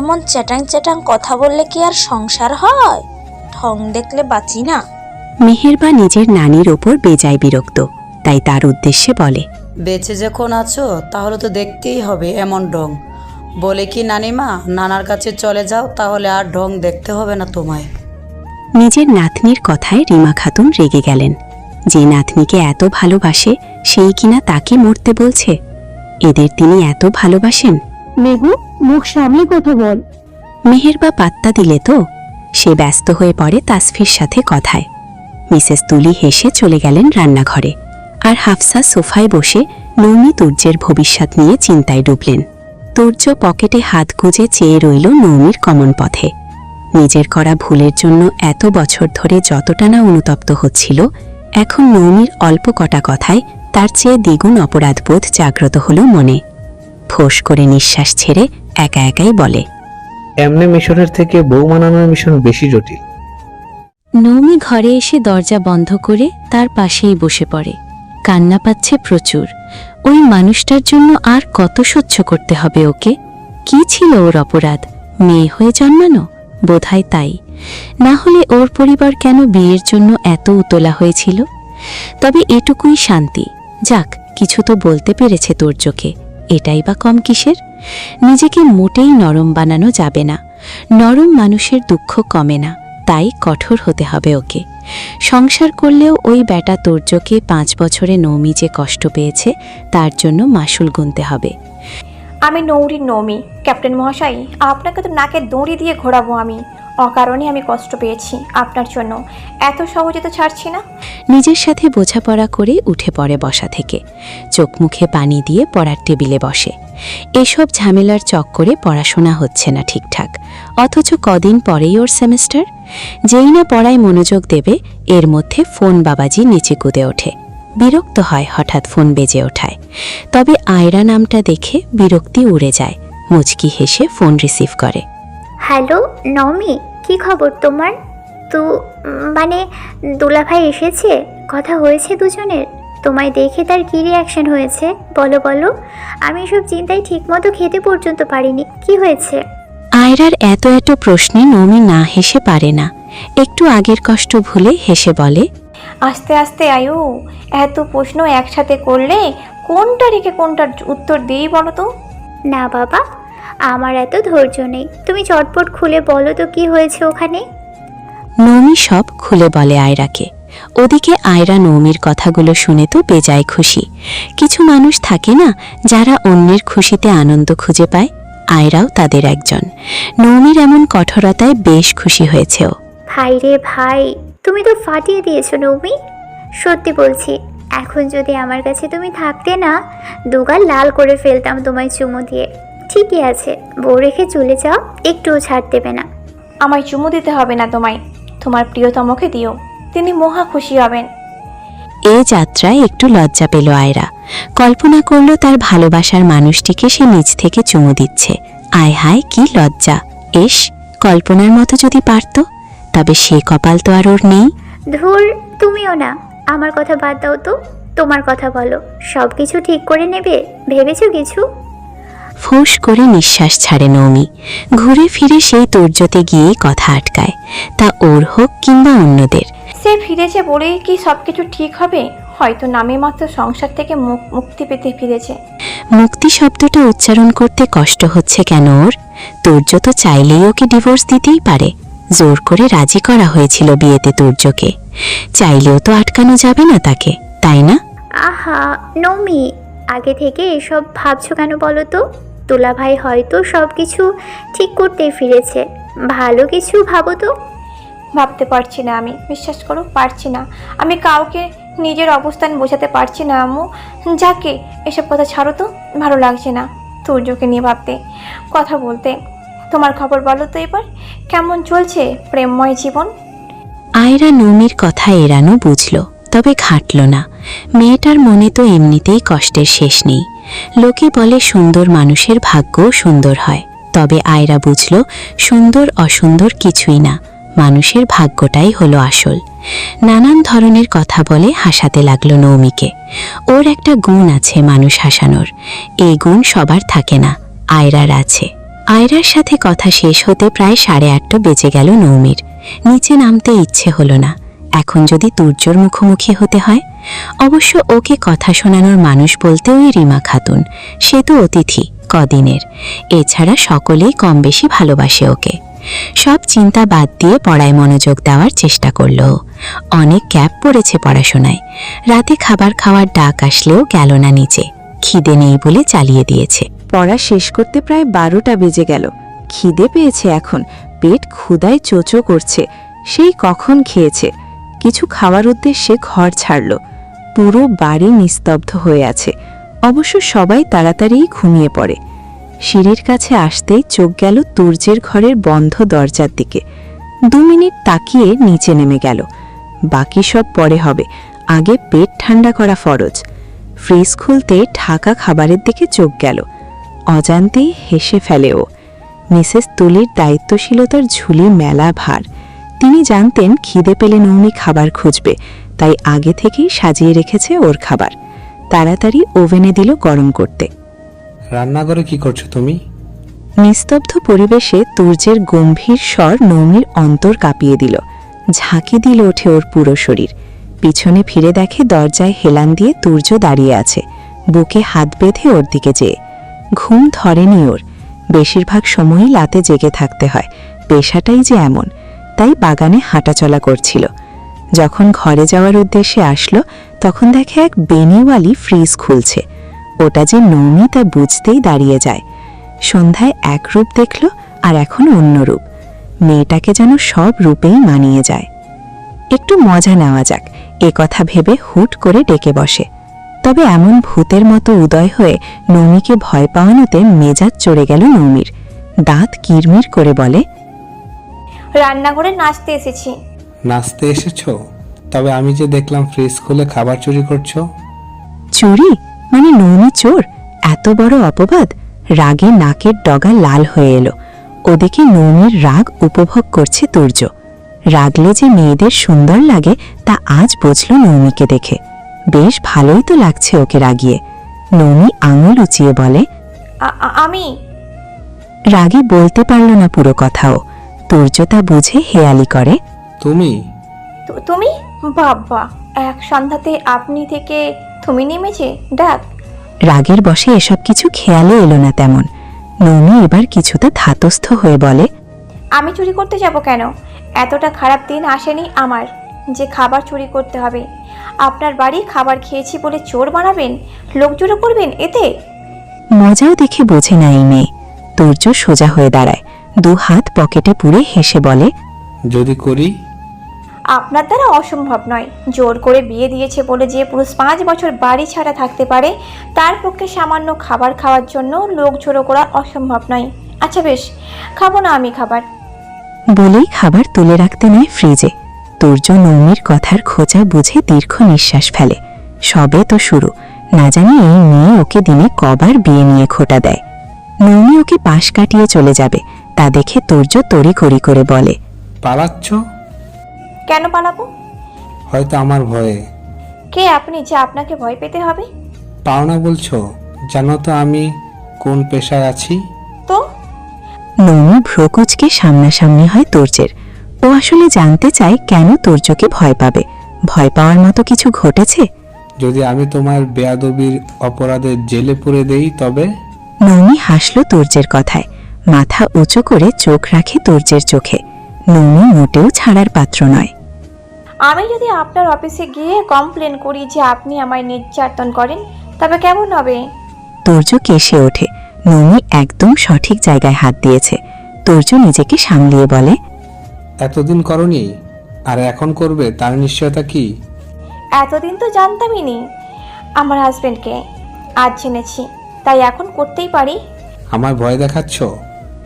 এমন চ্যাটাং চ্যাটাং কথা বললে কি আর সংসার হয়? ঢং দেখলে বাঁচি না।
মেহেরবা নিজের নানির ওপর বেজায় বিরক্ত, তাই তার উদ্দেশ্যে বলে,
বেঁচে যখন আছো তাহলে তো দেখতেই হবে এমন ঢং। বলে কি নানিমা, নানার কাছে চলে যাও, তাহলে আর ঢং দেখতে হবে না তোমায়।
নিজের নাতনির কথায় রিমা খাতুন রেগে গেলেন। যে নাতনিকে এত ভালোবাসে সেই কিনা তাকে মরতে বলছে। এদের তিনি এত ভালোবাসেন?
মেহু, মুখ সামলে কথা বল।
মেহেরবা পাত্তা দিলে তো সে ব্যস্ত হয়ে পড়ে তাসফির সাথে কথায়। মিসেস তুলি হেসে চলে গেলেন রান্নাঘরে, আর হাফসা সোফায় বসে নৌমি তুর্যের ভবিষ্যৎ নিয়ে চিন্তায় ডুবলেন। তুর্য পকেটে হাত গুজে চেয়ে রইল নৌমির গমন পথে। নিজের করা ভুলের জন্য এত বছর ধরে যতটা না অনুতপ্ত হচ্ছিল, এখন নৌমির অল্প কটা কথায় তার চেয়ে দ্বিগুণ অপরাধবোধ জাগ্রত হল মনে। ফোঁস করে নিঃশ্বাস ছেড়ে একা একাই বলে,
এমনি মিশনের থেকে বউ মানানোর মিশন বেশি জটিল।
নৌমি ঘরে এসে দরজা বন্ধ করে তার পাশেই বসে পড়ে। কান্না পাচ্ছে প্রচুর। ওই মানুষটার জন্য আর কত সহ্য করতে হবে ওকে? কি ছিল ওর অপরাধ? মেয়ে হয়ে জন্মানো? বোধহয় তাই। না হলে ওর পরিবার কেন বিয়ের জন্য এত উতলা হয়েছিল? তবে এটুকুই শান্তি, যাক কিছু তো বলতে পেরেছে তুর্যকে, এটাই বা কম কিসের? নিজেকে মোটেই নরম বানানো যাবে না। নরম মানুষের দুঃখ কমে না, তাই কঠোর হতে হবে ওকে। সংসার করলেও ওই বেটা তুর্যকে 5 বছরে নৌমি যে কষ্ট পেয়েছে তার জন্য মাসুল গুনতে হবে।
আমি নৌরির নৌমি। ক্যাপ্টেন মহাশয়, আপনাকে তো নাকে দড়ি দিয়ে ঘোরাবো আমি। অকারণে আমি কষ্ট পেয়েছি আপনার জন্য, এত সহজে তো ছাড়ছি না।
নিজের সাথে বোঝাপড়া করে উঠে পড়ে বসা থেকে, চোখ মুখে পানি দিয়ে পড়ার টেবিলে বসে। এসব ঝামেলার চক্করে পড়াশোনা হচ্ছে না ঠিকঠাক, অথচ কদিন পরেই ওর সেমেস্টার। যেই না পড়ায় মনোযোগ দেবে এর মধ্যে ফোন বাবাজি নিচে কুদে ওঠে। বিরক্ত হয় হঠাৎ ফোন বেজে ওঠায়। তবে আয়রা নামটা দেখে বিরক্তি উড়ে যায়। মুচকি হেসে ফোন রিসিভ করে।
হ্যালো নওমি, কি খবর তোমার? তো মানে দুলাভাই এসেছে, কথা হয়েছে দুজনের? তোমায় দেখে তার কী রিয়াকশন হয়েছে বলো বলো। আমি এসব চিন্তায় ঠিকমতো খেতে পর্যন্ত পারিনি। কি হয়েছে?
আয়রার এত এত প্রশ্নে নৌমি না হেসে পারে না। একটু আগের কষ্ট ভুলে হেসে বলে,
আস্তে আস্তে আয়ু, এত প্রশ্ন একসাথে করলে কোনটা রেখে কোনটার উত্তর দিই বলো তো?
না বাবা, আমার এত ধৈর্য নেই, তুমি চটপট খুলে বলো তো কি হয়েছে ওখানে।
নৌমি সব খুলে বলে আয়রাকে। ওদিকে আয়রা নৌমির কথাগুলো শুনে তো বেজায় খুশি। কিছু মানুষ থাকে না যারা অন্যের খুশিতে আনন্দ খুঁজে পায়, আয়রাও তাদের একজন। নৌমির এমন কঠোরতায় বেশ খুশি হয়েছে ও।
ভাই রে ভাই, তুমি তো ফাটিয়ে দিয়েছো নৌমি। সত্যি বলছি, এখন যদি আমার কাছে তুমি থাকতে না, দুগাল লাল করে ফেলতাম তোমায় চুমু দিয়ে। ঠিকই আছে, বউ রেখে চলে যাও, একটুও ছাড় দেবে না।
আমায় চুমু দিতে হবে না তোমায়, তোমার প্রিয়তমকে দিও, তিনি মহা খুশি হবেন।
এ যাত্রায় একটু লজ্জা পেল আয়রা। কল্পনা করল তার ভালোবাসার মানুষটিকে সে নিজ থেকে চুমু দিচ্ছে। আয় হায় কি লজ্জা! এস, কল্পনার মতো যদি পারত, তবে সে কপাল তো আর ওর নেই।
ধুর, তুমিও না, আমার কথা বাদ দাও তো, তোমার কথা বলো। সব কিছু ঠিক করে নেবে ভেবেছো কিছু?
ফোঁস করে নিঃশ্বাস ছাড়ে নৌমি। ঘুরে ফিরে সেই তোর্যতে গিয়ে কথা আটকায়, তা ওর হোক কিংবা অন্যদের।
সে ফিরেছে বলেই কি সব কিছু ঠিক হবে? হয়তো নামে মাত্র সংসার থেকে মুক্তি পেতে ফিরেছে।
মুক্তি শব্দটা উচ্চারণ করতে কষ্ট হচ্ছে কেন ওর? তুর্য তো চাইলেই ওকে ডিভোর্স দিতেই পারে। জোর করে রাজি করা হয়েছিল বিয়েতে তুর্যকে, চাইলেও তো আটকানো যাবে না তাকে, তাই না?
আহা নৌমি, আগে থেকে এসব ভাবছো কেন বলো তো? দুলাভাই হয়তো সব কিছু ঠিক করতে ফিরেছে, ভালো কিছু ভাবো তো।
ভাবতে পারছি না আমি, বিশ্বাস করো পারছি না। আমি কাউকে নিজের অবস্থান বোঝাতে পারছি না আম্মু। যাকে এসব কথা ছাড়ো তো, ভালো লাগছে না তুর্যকে নিয়ে ভাবতে, কথা বলতে। তোমার খবর বলো তো এবার, কেমন চলছে প্রেমময় জীবন?
আয়রা নৌমির কথা এড়ানো বুঝল, তবে ঘাটল না। মেয়েটার মনে তো এমনিতেই কষ্টের শেষ নেই। লোকে বলে সুন্দর মানুষের ভাগ্যও সুন্দর হয়, তবে আয়রা বুঝল সুন্দর অসুন্দর কিছুই না, মানুষের ভাগ্যটাই হলো আসল। নানান ধরনের কথা বলে হাসাতে লাগলো নৌমিকে। ওর একটা গুণ আছে মানুষ হাসানোর, এই গুণ সবার থাকে না, আয়রার আছে। আয়রার সাথে কথা শেষ হতে প্রায় 8:30 বেজে গেল নৌমির। নিচে নামতে ইচ্ছে হলো না। এখন যদি তুর্যর মুখোমুখি হতে হয়, অবশ্য ওকে কথা শোনানোর মানুষ বলতে ওই রিমা খাতুন, সে তো অতিথি কদিনের। এছাড়া সকলেই কম বেশি ভালোবাসে ওকে। সব চিন্তা বাদ দিয়ে পড়ায় মনোযোগ দেওয়ার চেষ্টা করল। অনেক গ্যাপ পড়েছে পড়াশোনায়। রাতে খাবার খাওয়ার ডাক আসলেও গেল না নিচে, খিদে নেই বলে চালিয়ে দিয়েছে।
পড়া শেষ করতে প্রায় 12টা বেজে গেল। খিদে পেয়েছে এখন, পেট ক্ষুধায় চোচো করছে। সেই কখন খেয়েছে। কিছু খাওয়ার উদ্দেশ্যে ঘর ছাড়ল। পুরো বাড়ি নিস্তব্ধ হয়ে আছে। অবশ্য সবাই তাড়াতাড়ি ঘুমিয়ে পড়ে। সিঁড়ির কাছে আসতেই চোখ গেল তুর্যের ঘরের বন্ধ দরজার দিকে। 2 মিনিট তাকিয়ে নিচে নেমে গেল। বাকি সব পরে হবে, আগে পেট ঠান্ডা করা ফরজ। ফ্রিজ খুলতে ঢাকা খাবারের দিকে চোখ গেল। অজান্তেই হেসে ফেলে ও। মিসেস তুলির দায়িত্বশীলতার ঝুলি মেলা ভার। তিনি জানতেন খিদে পেলে নৌমি খাবার খুঁজবে, তাই আগে থেকেই সাজিয়ে রেখেছে ওর খাবার। তাড়াতাড়ি ওভেনে দিল গরম করতে।
রান্নাঘরে কি করছো তুমি?
নিস্তব্ধ পরিবেশে তুর্যের গম্ভীর স্বর নৌমির অন্তর কাঁপিয়ে দিল। ঝাঁকি দিল ওঠে ওর পুরো শরীর। পিছনে ফিরে দেখে দরজায় হেলান দিয়ে তুর্য দাঁড়িয়ে আছে, বুকে হাত বেঁধে ওর দিকে যেয়ে। ঘুম ধরেনি ওর। বেশিরভাগ সময়ই রাতে জেগে থাকতে হয়, পেশাটাই যে এমন। তাই বাগানে হাঁটাচলা করছিল। যখন ঘরে যাওয়ার উদ্দেশ্যে আসলো, তখন দেখে এক বেনিওয়ালি ফ্রিজ খুলছে। ওটা যে নৌমি তা বুঝতেই দাঁড়িয়ে যায়। সন্ধ্যায় এক রূপ দেখল, আর এখন অন্য রূপ। মেয়েটাকে যেন সব রূপেই মানিয়ে যায়। একটু মজা নেওয়া যাক, এ কথা ভেবে হুট করে ডেকে বসে। তবে এমন ভূতের মতো উদয় হয়ে নৌমিকে ভয় পাওয়ানোতে মেজাজ চড়ে গেল নৌমির। দাঁত কিরমির করে বলে,
রান্নাঘরে নাচতে এসেছি।
নাচতে এসেছো? তবে আমি যে দেখলাম ফ্রিজ খুলে খাবার চুরি করছো।
চুরি মানে নৌমি চোর? এত বড় অপবাদ! রাগে নাকের ডগা লাল হয়ে এলো। ওদিকে নৌমির রাগ উপভোগ করছে তুর্য। রাগলে যে মেয়েদের সুন্দর লাগে তা আজ বুঝল নৌমিকে দেখে। বেশ ভালোই তো লাগছে ওকে রাগিয়ে। নৌমি আঙুল উঁচিয়ে বলে,
আমি।
রাগে বলতে পারল না পুরো কথাও। তুর্য তা বুঝে হেয়ালি করে,
তুমি?
তুমি? বাবা, এক সন্ধ্যাতে আপনি থেকে তুমি নেমেছে ডাক।
রাগের বশে এসব কিছু খেয়ালে এলো না তেমন। নৌমি এবার কিছুটা ধাতস্থ হয়ে বলে,
আমি চুরি করতে যাব কেন? এতটা খারাপ দিন আসেনি আমার যে খাবার চুরি করতে হবে। আপনার বাড়ি খাবার খেয়েছি বলে চোর বানাবেন, লোক জড়ো করবেন এতে?
মজাও দেখে বোঝে না এই মেয়ে। তুর্য সোজা হয়ে দাঁড়ায়, 2 হাত পকেটে পুরে হেসে বলে,
যদি করি?
আপনার দ্বারা অসম্ভব নয়। জোর করে বিয়ে দিয়েছে বলে যে পুরুষ 5 বছর বাড়ি ছাড়া থাকতে পারে, তার পক্ষে সামান্য খাবার খাওয়ার জন্য লোক জড়ো করা অসম্ভব নয়। আচ্ছা বেশ, খাবো না আমি খাবার।
বলেই খাবার তুলে রাখতে নেয় ফ্রিজে। তুর্য নৌমির কথার খোঁচা বুঝে দীর্ঘ নিঃশ্বাস ফেলে। সবে তো শুরু, না জানি এই মেয়ে ওকে দিনে কবার বিয়ে নিয়ে খোঁটা দেয়। নৌমি ওকে পাশ কাটিয়ে চলে যাবে, তা দেখে তুর্য তড়িঘড়ি করে বলে,
পালাচ্ছ?
কেন পালাবো?
হয়তো আমার ভয়ে।
কে আপনি যে আপনাকে ভয় পেতে হবে?
পাওনা বলছো? জানো তো আমি কোন পেশায় আছি?
তো
নৌমি ভ্রকুচকে সামনাসামনি হয় তুর্যের। ও আসলে জানতে চায় কেন তুর্যকে ভয় পাবে। ভয় পাওয়ার মতো কিছু ঘটেছে?
যদি আমি তোমার বেয়াদবির অপরাধে জেলে পুরে দেই তবে?
নৌমি হাসল তুর্যের কথায়। মাথা উঁচু করে চোখ রাখে তুর্যের চোখে। নৌমি মোটেও ছাড়ার পাত্র নয়।
আমি যদি আপনার অফিসে গিয়ে কমপ্লেন করি যে আপনি আমায় নির্যাতন করেন, তবে কেমন হবে?
তুর্য কেসে ওঠে। নৌমি একদম সঠিক জায়গায় হাত দিয়েছে। তুর্য নিজেকে সামলিয়ে বলে,
এতদিন করনি আর এখন করবে তার নিশ্চয়তা কি?
এতদিন তো জানতামই নি আমার হাজবেন্ডকে, আজ জেনেছি, তাই এখন করতেই পারি।
আমায় ভয় দেখাচ্ছ?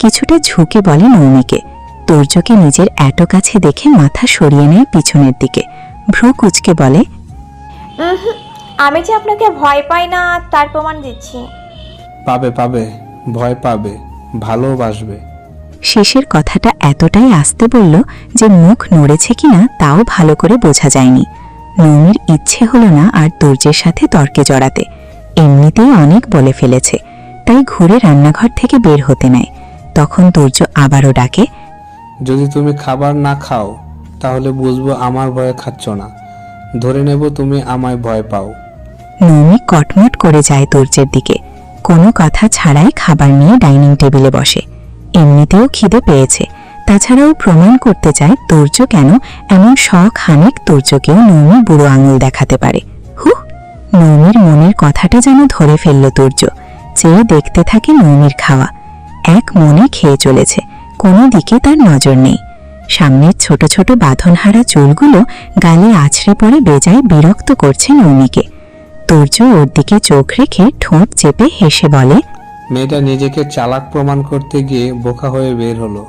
কিছুটা ঝুঁকে বলে নৌমিকে। তুর্যকে নিজের এত কাছে দেখে মাথা সরিয়ে নেয় পিছনের দিকে। ভ্রু কুচকে বলে,
আমি যে আপনাকে ভয় পাই না তার প্রমাণ দিচ্ছি।
পাবে পাবে, ভয় পাবে, ভালোবাসবে।
শেষের কথাটা এতটাই আস্তে বলল যে মুখ নড়েছে কিনা তাও ভালো করে বোঝা যায়নি। নৌমির ইচ্ছে হলো না আর তুর্যের সাথে তর্কে জড়াতে। এমনিতেই অনেক বলে ফেলেছে, তাই ঘুরে রান্নাঘর থেকে বের হতে নেয়। তখন তুর্য আবারও ডাকে,
যদি তুমি খাবার না খাও তাহলে বুঝবো আমার ভয়ে খাচ্ছ না, ধরে নেব তুমি আমায় ভয় পাও।
নৌমি কটমট করে যায় তুর্যের দিকে। কোনো কথা ছাড়াই খাবার নিয়ে ডাইনিং টেবিলে বসে। এমনিতেও খিদে পেয়েছে, তাছাড়াও প্রমাণ করতে চায় তুর্য কেন এমন শখ হানেক তুর্যকেও নৌমি বুড়ো আঙুল দেখাতে পারে। নৌমির মনের কথাটা যেন ধরে ফেলল তুর্য। চেয়ে দেখতে থাকে নৌমির খাওয়া। এক মনে খেয়ে চলেছে, কোনো দিকে তার নজর নেই। সামনের ছোট ছোট বাঁধনহারা চুলগুলো গালে আছড়ে পড়ে বেজায় বিরক্ত করছে নৌমিকে। তুর্য ওর দিকে চোখ রেখে ঠোঁট চেপে হেসে বলে,
মেয়েটা নিজেকে চালাক প্রমাণ করতে গিয়ে বোকা হয়ে বের হলো।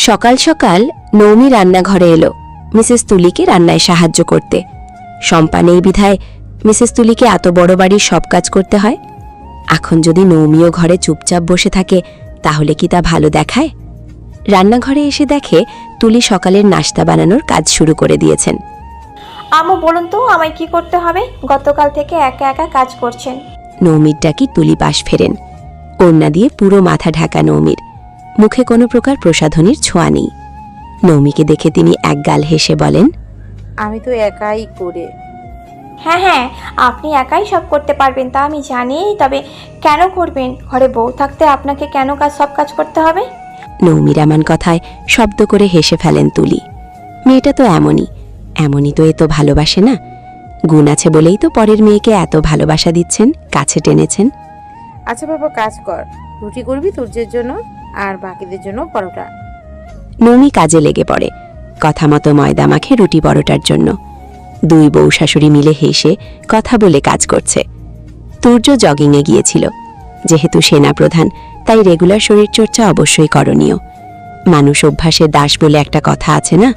সকাল সকাল নৌমি রান্নাঘরে এলো মিসেস তুলিকে রান্নায় সাহায্য করতে। শম্পা নেই বিধায় মিসেস তুলিকে এত বড় বাড়ির সব কাজ করতে হয়। এখন যদি নৌমিও ঘরে চুপচাপ বসে থাকে তাহলে কি তা ভালো দেখায়? রান্নাঘরে এসে দেখে তুলি সকালের নাস্তা বানানোর কাজ শুরু করে দিয়েছেন।
আম্মু বলুন তো আমায় কি করতে হবে? গতকাল থেকে একা একা কাজ করছেন।
নৌমির ডাকি তুলি পাশ ফেরেন। ওড়না দিয়ে পুরো মাথা ঢাকা নৌমির, মুখে কোনো প্রকার প্রসাধনীর ছোঁয়া নেই। নৌমিকে দেখে তিনি একগাল হেসে বলেন,
আমি তো একাই করে।
হ্যাঁ, আপনি একাই সব করতে পারবেন তা আমি জানি, তবে কেন করবেন? ঘরে বউ থাকতে আপনাকে কেন সব কাজ করতে হবে?
নৌমির এমন কথায় শব্দ করে হেসে ফেলেন তুলি। মেয়েটা তো এমনই তো এ তো ভালোবাসে না। গুণ আছে বলেই তো পরের মেয়েকে এত ভালোবাসা দিচ্ছেন, কাছে টেনেছেন।
আচ্ছা বাবা, কাজ কর, রুটি করবি তুর্যের জন্য আর বাকিদের জন্য পরোটা।
নৌমি কাজে লেগে পড়ে, কথা মতো ময়দা মাখে রুটি পরোটার জন্য। দুই বউ শাশুড়ি মিলে হেসে কথা বলে কাজ করছে। তুর্য জগিংয়ে গিয়েছিল। যেহেতু সেনাপ্রধান, তাই রেগুলার শরীরচর্চা অবশ্যই করণীয়। মানুষ অভ্যাসের দাস বলে একটা কথা আছে না?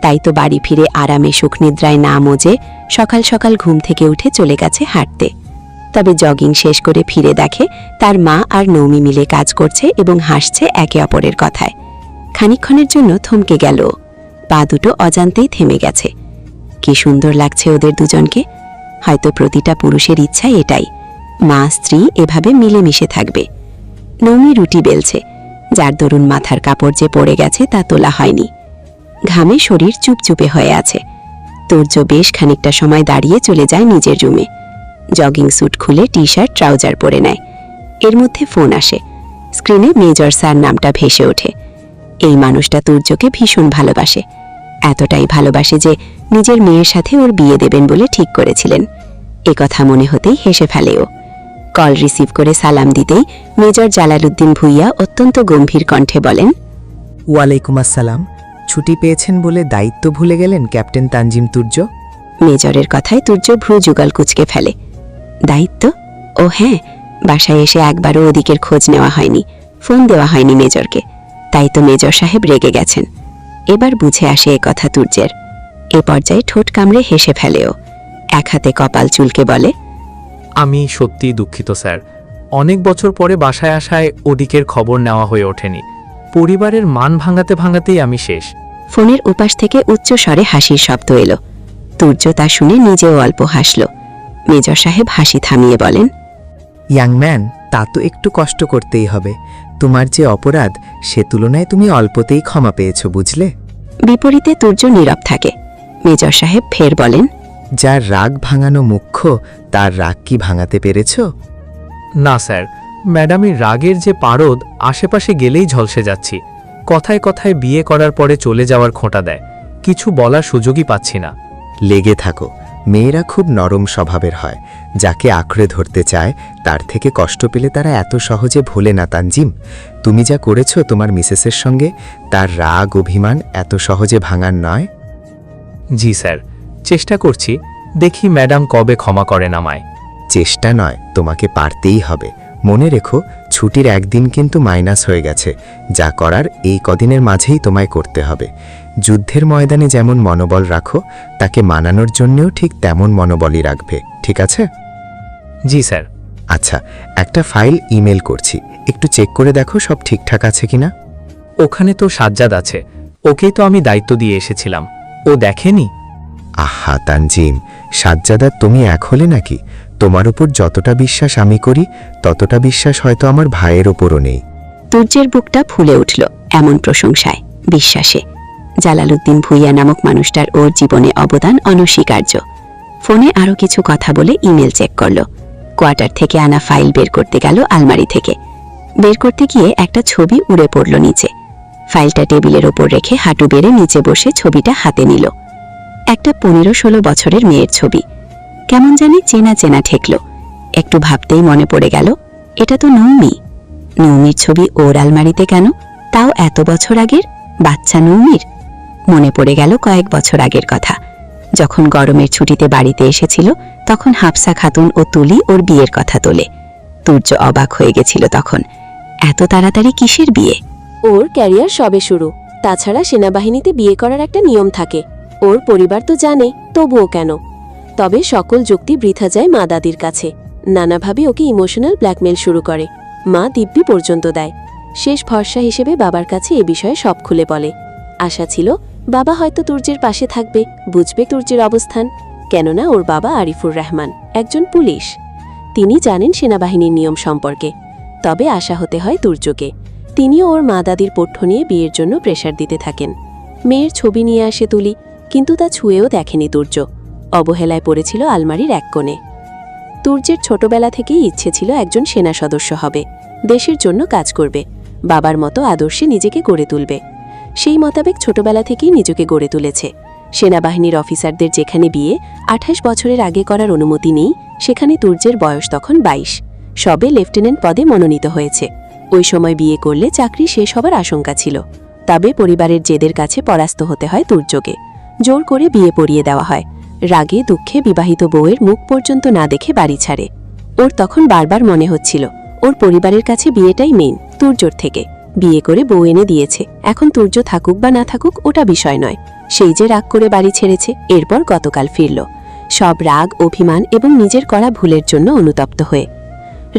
তাই তো বাড়ি ফিরে আরামে সুখনিদ্রায় না মজে সকাল সকাল ঘুম থেকে উঠে চলে গেছে হাঁটতে। তবে জগিং শেষ করে ফিরে দেখে তার মা আর নৌমি মিলে কাজ করছে এবং হাসছে একে অপরের কথায়। খানিকক্ষণের জন্য থমকে গেল, পা দুটো অজান্তেই থেমে গেছে। কি সুন্দর লাগছে ওদের দুজনকে। হয়তো প্রতিটা পুরুষের ইচ্ছা এটাই, মা স্ত্রী এভাবে মিলেমিশে থাকবে। নৌমি রুটি বেলছে, যার দরুন মাথার কাপড় যে পড়ে গেছে তা তোলা হয়নি। ঘামে শরীর চুপচুপে হয়ে আছে। তুর্য বেশ খানিকটা সময় দাঁড়িয়ে চলে যায় নিজের রুমে। জগিং স্যুট খুলে টি শার্ট ট্রাউজার পরে নেয়। এর মধ্যে ফোন আসে। স্ক্রিনে মেজর স্যার নামটা ভেসে ওঠে। এই মানুষটা তুর্যকে ভীষণ ভালোবাসে, এতটাই ভালোবাসে যে নিজের মেয়ের সাথে ওর বিয়ে দেবেন বলে ঠিক করেছিলেন। একথা মনে হতেই হেসে ফেলে ও। কল রিসিভ করে সালাম দিতেই মেজর জালালউদ্দিন ভুইয়া অত্যন্ত গম্ভীর কণ্ঠে বলেন,
ওয়ালাইকুম আসসালাম। ছুটি পেয়েছেন বলে দায়িত্ব ভুলে গেলেন ক্যাপ্টেন তানজিম তুর্য?
মেজরের কথায় তুর্য ভ্রু যুগল কুচকে ফেলে। দায়িত্ব? ও হ্যাঁ, বাসায় এসে একবারও ওদিকের খোঁজ নেওয়া হয়নি, ফোন দেওয়া হয়নি মেজরকে, তাই তো মেজর সাহেব রেগে গেছেন। এবার বুঝে আসে এ কথা তুর্যের। এ পর্যায়ে ঠোঁট কামড়ে হেসে ফেলেও। এক হাতে কপাল চুলকে বলে,
আমি সত্যিই দুঃখিত স্যার, অনেক বছর পরে বাসায় আসায় ওদিকের খবর নেওয়া হয়ে ওঠেনি। পরিবারের মান ভাঙাতে ভাঙাতেই আমি শেষ।
ফোনের উপাস থেকে উচ্চ স্বরে হাসির শব্দ এলো। তুর্য তা শুনে নিজেও অল্প হাসল। মেজর সাহেব হাসি থামিয়ে বলেন,
ইয়াং ম্যান, তা তো একটু কষ্ট করতেই হবে। তোমার যে অপরাধ সে তুলনায় তুমি অল্পতেই ক্ষমা পেয়েছ, বুঝলে?
বিপরীতে তুর্য নীরব থাকে। মেজর সাহেব ফের বলেন,
যার রাগ ভাঙানো মুখ্য তার রাগ কি ভাঙাতে পেরেছ?
না স্যার, ম্যাডামের রাগের যে পারদ আশেপাশে গেলেই ঝলসে যাচ্ছি। কথায় কথায় বিয়ে করার পরে চলে যাওয়ার খোঁটা দেয়। কিছু বলার সুযোগই পাচ্ছি না।
লেগে থাকো, মেয়েরা খুব নরম স্বভাবের হয়। যাকে আঁকড়ে ধরতে চায় তার থেকে কষ্ট পেলে তারা এত সহজে ভোলে না তানজিম। তুমি যা করেছো তোমার মিসেসের সঙ্গে, তার রাগ অভিমান এত সহজে ভাঙার নয়।
জি স্যার, চেষ্টা করছি, দেখি ম্যাডাম কবে ক্ষমা করেন আমায়।
চেষ্টা নয়, তোমাকে পারতেই হবে। মনে রেখো, ছুটির একদিন কিন্তু মাইনাস হয়ে গেছে। যা করার এই কদিনের মাঝেই তোমায় করতে হবে। যুদ্ধের ময়দানে যেমন মনোবল রাখো, তাকে মানানোর জন্যও ঠিক তেমন মনোবলই রাখবে, ঠিক আছে?
জি স্যার।
আচ্ছা, একটা ফাইল ইমেল করছি, একটু চেক করে দেখো সব ঠিকঠাক আছে কিনা।
ওখানে তো সাজ্জাদ আছে, ওকেই তো আমি দায়িত্ব দিয়ে এসেছিলাম, ও দেখেনি?
আহা তানজিম, সাজ্জাদা তুমি এক হলে নাকি? তোমার উপর যতটা বিশ্বাস আমি করি, ততটা বিশ্বাস হয়তো আমার ভাইয়ের ওপরও নেই।
তুর্যের বুকটা ফুলে উঠল এমন প্রশংসায়, বিশ্বাসে। জালালউদ্দিন ভুইয়া নামক মানুষটার ওর জীবনে অবদান অনস্বীকার্য। ফোনে আরও কিছু কথা বলে ইমেল চেক করল। কোয়ার্টার থেকে আনা ফাইল বের করতে গেল আলমারি থেকে। বের করতে গিয়ে একটা ছবি উড়ে পড়ল নিচে। ফাইলটা টেবিলের ওপর রেখে হাঁটু বেড়ে নিচে বসে ছবিটা হাতে নিল। একটা 15-16 বছরের মেয়ের ছবি। কেমন জানি চেনা চেনা ঠেকল। একটু ভাবতেই মনে পড়ে গেল, এটা তো নৌমি। নৌমির ছবি ওর আলমারিতে কেন, তাও এত বছর আগের? বাচ্চা নৌমির। মনে পড়ে গেল কয়েক বছর আগের কথা, যখন গরমের ছুটিতে বাড়িতে এসেছিল, তখন হাফসা খাতুন ও তুলি ওর বিয়ের কথা তোলে। তুর্য অবাক হয়ে গেছিল তখন। এত তাড়াতাড়ি কিসের বিয়ে?
ওর ক্যারিয়ার সবে শুরু, তাছাড়া সেনাবাহিনীতে বিয়ে করার একটা নিয়ম থাকে। ওর পরিবার তো জানে, তবুও কেন? তবে সকল যুক্তি বৃথা যায় মা দাদির কাছে। নানাভাবে ওকে ইমোশনাল ব্ল্যাকমেল শুরু করে। মা দিব্যি পর্যন্ত দেয়। শেষ ভরসা হিসেবে বাবার কাছে এ বিষয়ে সব খুলে বলে। আশা ছিল বাবা হয়তো তুর্যের পাশে থাকবে, বুঝবে তুর্যের অবস্থান। কেননা ওর বাবা আরিফুর রহমান একজন পুলিশ, তিনি জানেন সেনাবাহিনীর নিয়ম সম্পর্কে। তবে আশা হতে হয় তুর্যকে। তিনিও ওর মা দাদির পট্য নিয়ে বিয়ের জন্য প্রেশার দিতে থাকেন। মেয়ের ছবি নিয়ে আসে তুলি, কিন্তু তা ছুঁয়েও দেখেনি তুর্য। অবহেলায় পড়েছিল আলমারির এক কোণে। তুর্যের ছোটবেলা থেকেই ইচ্ছে ছিল একজন সেনা সদস্য হবে, দেশের জন্য কাজ করবে, বাবার মতো আদর্শে নিজেকে গড়ে তুলবে। সেই মোতাবেক ছোটবেলা থেকেই নিজেকে গড়ে তুলেছে। সেনাবাহিনীর অফিসারদের যেখানে বিয়ে 28 বছরের আগে করার অনুমতি নেই, সেখানে তুর্যের বয়স তখন 22, সবে লেফটেন্যান্ট পদে মনোনীত হয়েছে। ওই সময় বিয়ে করলে চাকরি শেষ হবার আশঙ্কা ছিল। তবে পরিবারের জেদের কাছে পরাস্ত হতে হয় তুর্যকে। জোর করে বিয়ে পড়িয়ে দেওয়া হয়। রাগে দুঃখে বিবাহিত বউয়ের মুখ পর্যন্ত না দেখে বাড়ি ছাড়ে। ওর তখন বারবার মনে হচ্ছিল ওর পরিবারের কাছে বিয়েটাই মেইন, তুর্যর থেকে। বিয়ে করে বউ এনে দিয়েছে, এখন তুর্য থাকুক বা না থাকুক ওটা বিষয় নয়। সেই যে রাগ করে বাড়ি ছেড়েছে, এরপর গতকাল ফিরল, সব রাগ অভিমান এবং নিজের করা ভুলের জন্য অনুতপ্ত হয়ে।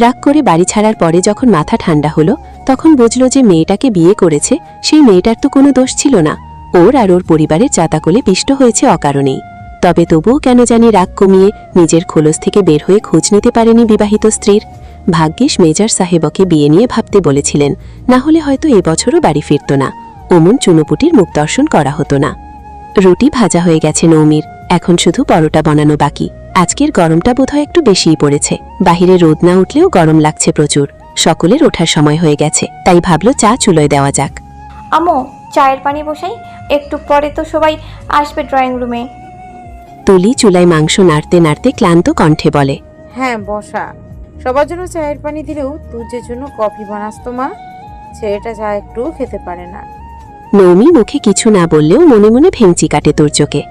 রাগ করে বাড়ি ছাড়ার পরে যখন মাথা ঠান্ডা হলো, তখন বুঝল যে মেয়েটাকে বিয়ে করেছে সেই মেয়েটার তো কোনো দোষ ছিল না। ওর আর ওর পরিবারের জাতাকলে পিষ্ট হয়েছে অকারণেই। তবে তবুও কেন জানি রাগ কমিয়ে নিজের খোলস থেকে বের হয়ে খোঁজ নিতে পারেনি বিবাহিত স্ত্রীর। ভাগ্যিস মেজর সাহেবকে বিয়ে নিয়ে ভাবতে বলেছিলেন, না হলে হয়তো এবছরও বাড়ি ফিরত না। অমন চুনোপুটির মুখ দর্শন করা হতো না। রুটি ভাজা হয়ে গেছে নৌমির, এখন শুধু পরোটা বানানো বাকি। আজকের গরমটা বোধহয় একটু বেশিই পড়েছে। বাহিরে রোদ না উঠলেও গরম লাগছে প্রচুর। সকলের ওঠার সময় হয়ে গেছে, তাই ভাবলো চা চুলোয় দেওয়া যাক।
আমো, চায়ের পানি বসাই, একটু পরে তো সবাই আসবে ড্রয়িং রুমে।
তুলি চুলায় মাংস নাড়তে নাড়তে ক্লান্ত কণ্ঠে বলে,
হ্যাঁ বসা। সবার জন্য চায়ের পানি দিলেও তুর্যের জন্য কফি বানাস তো মা। ছেলেটা চা একটু খেতে পারে না।
নৌমি মুখে কিছু না বললেও মনে মনে ভেঙচি কাটে তুর্যকে।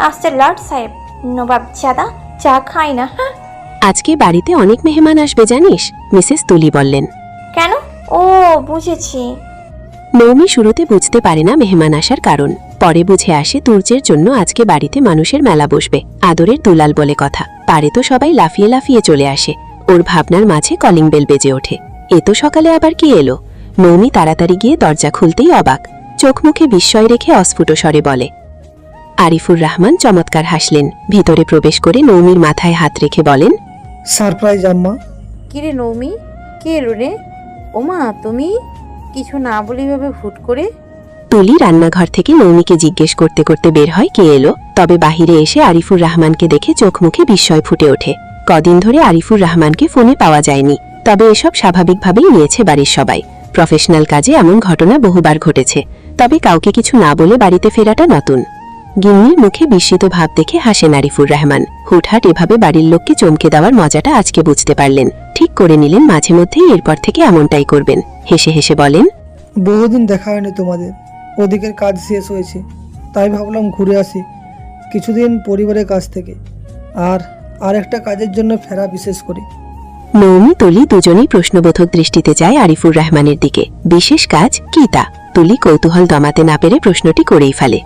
আসছে লর্ড সাহেব, নবাব জাদা চা খাই না। হ্যাঁ,
আজকে বাড়িতে অনেক মেহমান আসবে জানিস, মিসেস তুলি বললেন।
কেন? ও বুঝেছি।
নৌমি শুরুতে বুঝতে পারে না মেহমান আসার কারণ, পরে বুঝে আসে তুর্যের জন্য আজকে বাড়িতে মানুষের মেলা বসবে। আদরের দুলাল বলে কথা, পারে তো সবাই লাফিয়ে লাফিয়ে চলে আসে। ওর ভাবনার মাঝে কলিং বেল বেজে ওঠে। এ তো সকালে আবার কি এলো? নৌমি তাড়াতাড়ি গিয়ে দরজা খুলতেই অবাক, চোখ মুখে বিস্ময় রেখে অস্ফুট স্বরে বলে। আরিফুর রহমান চমৎকার হাসলেন। ভিতরে প্রবেশ করে নৌমির মাথায় হাত রেখে বলেন,
সারপ্রাইজ আম্মা।
কিরে নৌমি, কে এলো রে? ওমা, তুমি কিছু না বলে ভাবে হুট করে?
তুলি রান্নাঘর থেকে নৌমিকে জিজ্ঞেস করতে করতে বের হয় কে এলো। তবে বাহিরে এসে আরিফুর রহমানকে দেখে চোখ মুখে বিস্ময় ফুটে ওঠে। কদিন ধরে আরিফুর রহমানকে ফোনে পাওয়া যায়নি, তবে এসব স্বাভাবিকভাবেই নিয়েছে বাড়ির সবাই।
প্রফেশনাল কাজে এমন ঘটনা বহুবার ঘটেছে, তবে কাউকে কিছু না বলে বাড়িতে ফেরাটা নতুন। গিন্নির মুখে বিস্মিত ভাব দেখে হাসেন আরিফুর রহমান। হুটহাট এভাবে বাড়ির লোককে চমকে দেওয়ার মজাটা আজকে বুঝতে পারলেন। ঠিক করে নিলেন মাঝে মধ্যেই এরপর থেকে এমনটাই করবেন। হেসে হেসে বলেন,
বহুদিন দেখা হয়নি তোমাদের, ওদিকের কাজ শেষ হয়েছে, তাই ভাবলাম ঘুরে আসি কিছুদিন পরিবারের কাছ থেকে, আর একটা কাজের জন্য ফেরা বিশেষ করে।
নৌমি তুলি দুজনেই প্রশ্নবোধক দৃষ্টিতে যায় আরিফুর রহমানের দিকে। বিশেষ কাজ কি তা? তুলি কৌতূহল দমাতে না পেরে প্রশ্নটি করেই ফেলে।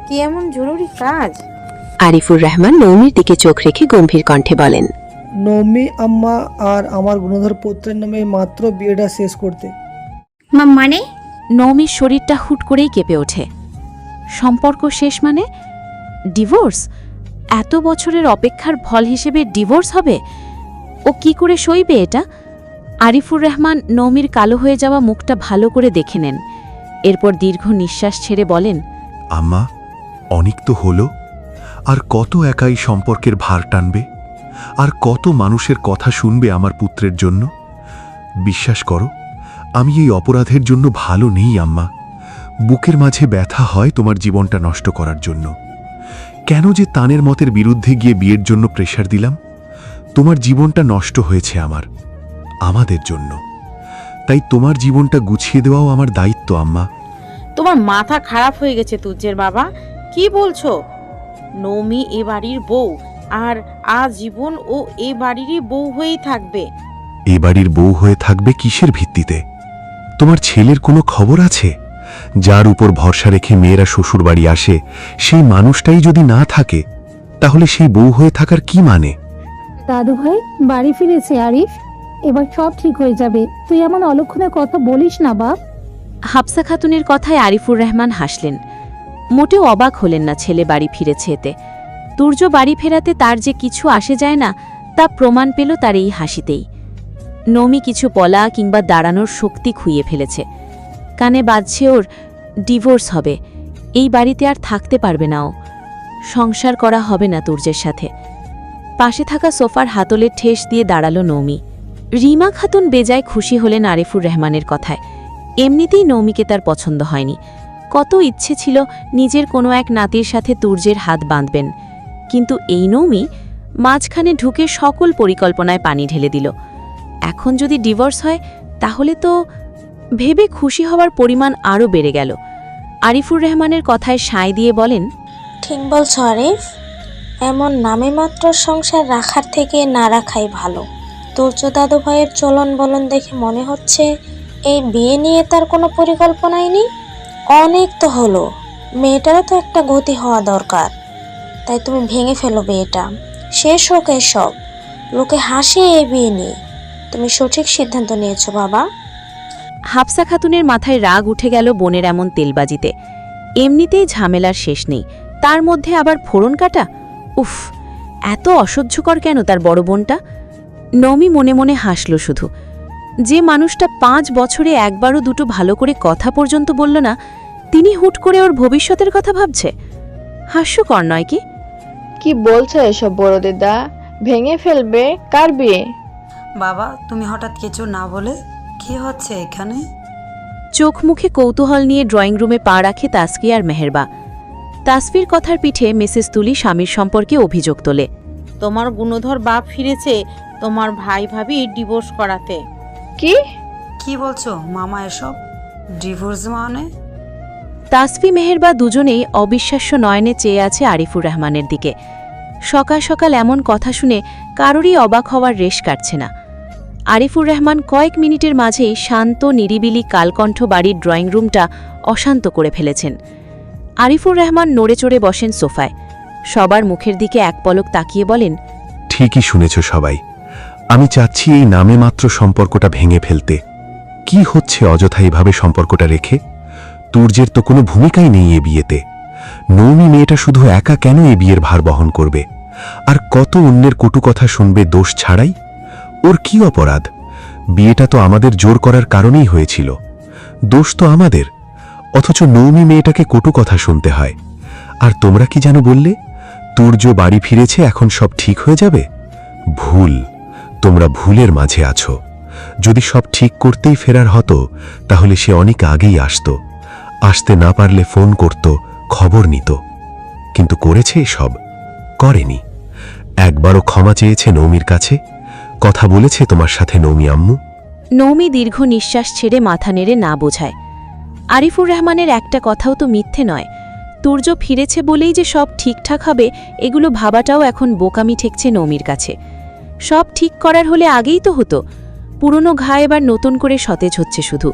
কি এমন জরুরি কাজ?
আরিফুর রহমান নৌমির দিকে চোখ রেখে গম্ভীর কণ্ঠে বলেন,
নৌমি আম্মা আর আমার গুণধর পুত্রের নামে মাত্র বিয়েটা শেষ করতে।
মানে?
নৌমির শরীরটা হুট করেই কেঁপে ওঠে। সম্পর্ক শেষ মানে ডিভোর্স? এত বছরের অপেক্ষার ফল হিসেবে ডিভোর্স হবে? ও কি করে সইবে এটা? আরিফুর রহমান নৌমির কালো হয়ে যাওয়া মুখটা ভালো করে দেখে নেন, এরপর দীর্ঘ নিঃশ্বাস ছেড়ে বলেন,
আম্মা, অনেক তো হলো, আর কত একাই সম্পর্কের ভার টানবে, আর কত মানুষের কথা শুনবে আমার পুত্রের জন্য? বিশ্বাস করো, আমি এই অপরাধের জন্য ভালো নেই আম্মা। বুকের মাঝে ব্যথা হয় তোমার জীবনটা নষ্ট করার জন্য। কেন যে তানের মতের বিরুদ্ধে গিয়ে বিয়ের জন্য প্রেশার দিলাম? তোমার জীবনটা নষ্ট হয়েছে আমাদের জন্য। তাই তোমার জীবনটা গুছিয়ে দেওয়াও আমার দায়িত্ব আম্মা।
তোমার মাথা খারাপ হয়ে গেছে তুজ্জের বাবা, কি বলছো? নৌমি এ বাড়ির বউ, আর আজীবন ও এ বাড়িরই বউ হয়েই থাকবে।
এ বাড়ির বউ হয়ে থাকবে কিসের ভিত্তিতে? তোমার ছেলের কোনো খবর আছে? যার উপর ভরসা রেখে মেয়েরা শ্বশুর বাড়ি আসে, সেই মানুষটাই যদি না থাকে, তাহলে সেই বউ হয়ে থাকার কি মানে?
দাদু ভাই বাড়ি ফিরেছে আরিফ, এবার সব ঠিক হয়ে যাবে। তুই এমন অলক্ষণে কথা বলিস না বাপ।
হাফসা খাতুনের কথায় আরিফুর রহমান হাসলেন। মোটেও অবাক হলেন না ছেলে বাড়ি ফিরেছে এতে। তুর্য বাড়ি ফেরাতে তার যে কিছু আসে যায় না, তা প্রমাণ পেল তার এই হাসিতেই। নৌমি কিছু বলা কিংবা দাঁড়ানোর শক্তি খুইয়ে ফেলেছে। কানে বাজছে ওর ডিভোর্স হবে, এই বাড়িতে আর থাকতে পারবে না ও, সংসার করা হবে না তুর্যের সাথে। পাশে থাকা সোফার হাতলের ঠেস দিয়ে দাঁড়ালো নৌমি। রিমা খাতুন বেজায় খুশি হলেন আরিফুর রহমানের কথায়। এমনিতেই নৌমিকে তার পছন্দ হয়নি। কত ইচ্ছে ছিল নিজের কোনো এক নাতির সাথে তুর্যের হাত বাঁধবেন, কিন্তু এই নৌমি মাঝখানে ঢুকে সকল পরিকল্পনায় পানি ঢেলে দিল। এখন যদি ডিভোর্স হয় তাহলে তো ভেবে খুশি হওয়ার পরিমাণ আরও বেড়ে গেল। আরিফুর রহমানের কথায় সায় দিয়ে বলেন,
ঠিক বলছ আরিফ, এমন নামে মাত্র সংসার রাখার থেকে না রাখাই ভালো। তুর্য দাদু ভাইয়ের চলন বলন দেখে মনে হচ্ছে এই বিয়ে নিয়ে তার কোনো পরিকল্পনাই নেই। অনেক তো হলো, মেয়েটারও তো একটা গতি হওয়া দরকার। তাই তুমি ভেঙে ফেলো বিয়েটা, শেষ হোক এসব। লোকে হাসে এই বিয়ে নিয়ে। তুমি সঠিক সিদ্ধান্ত নিয়েছো বাবা।
হাফসা খাতুনের মাথায় রাগ উঠে গেল বোনের এমন তেলবাজিতে। এমনিতেই ঝামেলার শেষ নেই, তার মধ্যে আবার ফোড়ন কাটা। উফ, এত অসহ্যকর কেন তার বড় বোনটা? নৌমি মনে মনে হাসল শুধু। যে মানুষটা 5 বছরে একবারও দুটো ভালো করে কথা পর্যন্ত বলল না, তিনি হুট করে ওর ভবিষ্যতের কথা ভাবছে। হাস্যকর নয় কি?
কি বলছো এসব বড় দিদা? ভেঙে ফেলবে? কার বিয়ে?
বাবা, তুমি হঠাৎ কিছু না বলে কি হচ্ছে এখানে?
চোখ মুখে কৌতূহল নিয়ে ড্রয়িং রুমে পা রাখে তাসফি আর মেহেরবা। তাসফির কথার পিঠে মিসেস তুলি স্বামীর সম্পর্কে অভিযোগ তোলে।
তোমার গুণধর বাপ ফিরেছে তোমার ভাই ভাবি ডিভোর্স করাতে।
কি বলছো মামা এসব? ডিভোর্স মানে?
তাসফি মেহেরবা দুজনেই অবিশ্বাস্য নয়নে চেয়ে আছে আরিফুর রহমানের দিকে। সকাল সকাল এমন কথা শুনে কারোরই অবাক হওয়ার রেশ কাটছে না। আরিফুর রহমান কয়েক মিনিটের মাঝেই শান্ত নিরিবিলি কালকণ্ঠ বাড়ির ড্রয়িং রুমটা অশান্ত করে ফেলেছেন। আরিফুর রহমান নড়ে চড়ে বসেন সোফায়। সবার মুখের দিকে এক পলক তাকিয়ে বলেন,
ঠিকই শুনেছ সবাই, আমি চাচ্ছি এই নামে মাত্র সম্পর্কটা ভেঙে ফেলতে। কি হচ্ছে অযথা এভাবে সম্পর্কটা রেখে? তুর্যের তো কোনো ভূমিকাই নেই এ বিয়েতে। নৌমি মেয়েটা শুধু একা কেন এ বিয়ের ভার বহন করবে? আর কত অন্যের কটু কথা শুনবে দোষ ছাড়াই? ওর কি অপরাধ? বিয়েটা তো আমাদের জোর করার কারণেই হয়েছিল, দোষ তো আমাদের। অথচ নৌমি মেয়েটাকে কটু কথা শুনতে হয়। আর তোমরা কি যেন বললে, তুর্য বাড়ি ফিরেছে, এখন সব ঠিক হয়ে যাবে? ভুল, তোমরা ভুলের মাঝে আছো। যদি সব ঠিক করতেই ফেরার হতো তাহলে সে অনেক আগেই আসতো। আসতে না পারলে ফোন করত, খবর নিত। কিন্তু করেছে এসব? করেনি। একবারও ক্ষমা চেয়েছে নৌমির কাছে? কথা বলেছে তোমার সাথে নৌমি আম্মু?
নৌমি দীর্ঘ নিঃশ্বাস ছেড়ে মাথা নেড়ে না বোঝায়। আরিফুর রহমানের একটা কথাও তো মিথ্যে নয়। তুর্য ফিরেছে বলেই যে সব ঠিকঠাক হবে এগুলো ভাবাটাও এখন বোকামি ঠেকছে নৌমির কাছে। সব ঠিক করার হলে আগেই তো হতো। পুরনো ঘা এবার নতুন করে সতেজ হচ্ছে শুধু।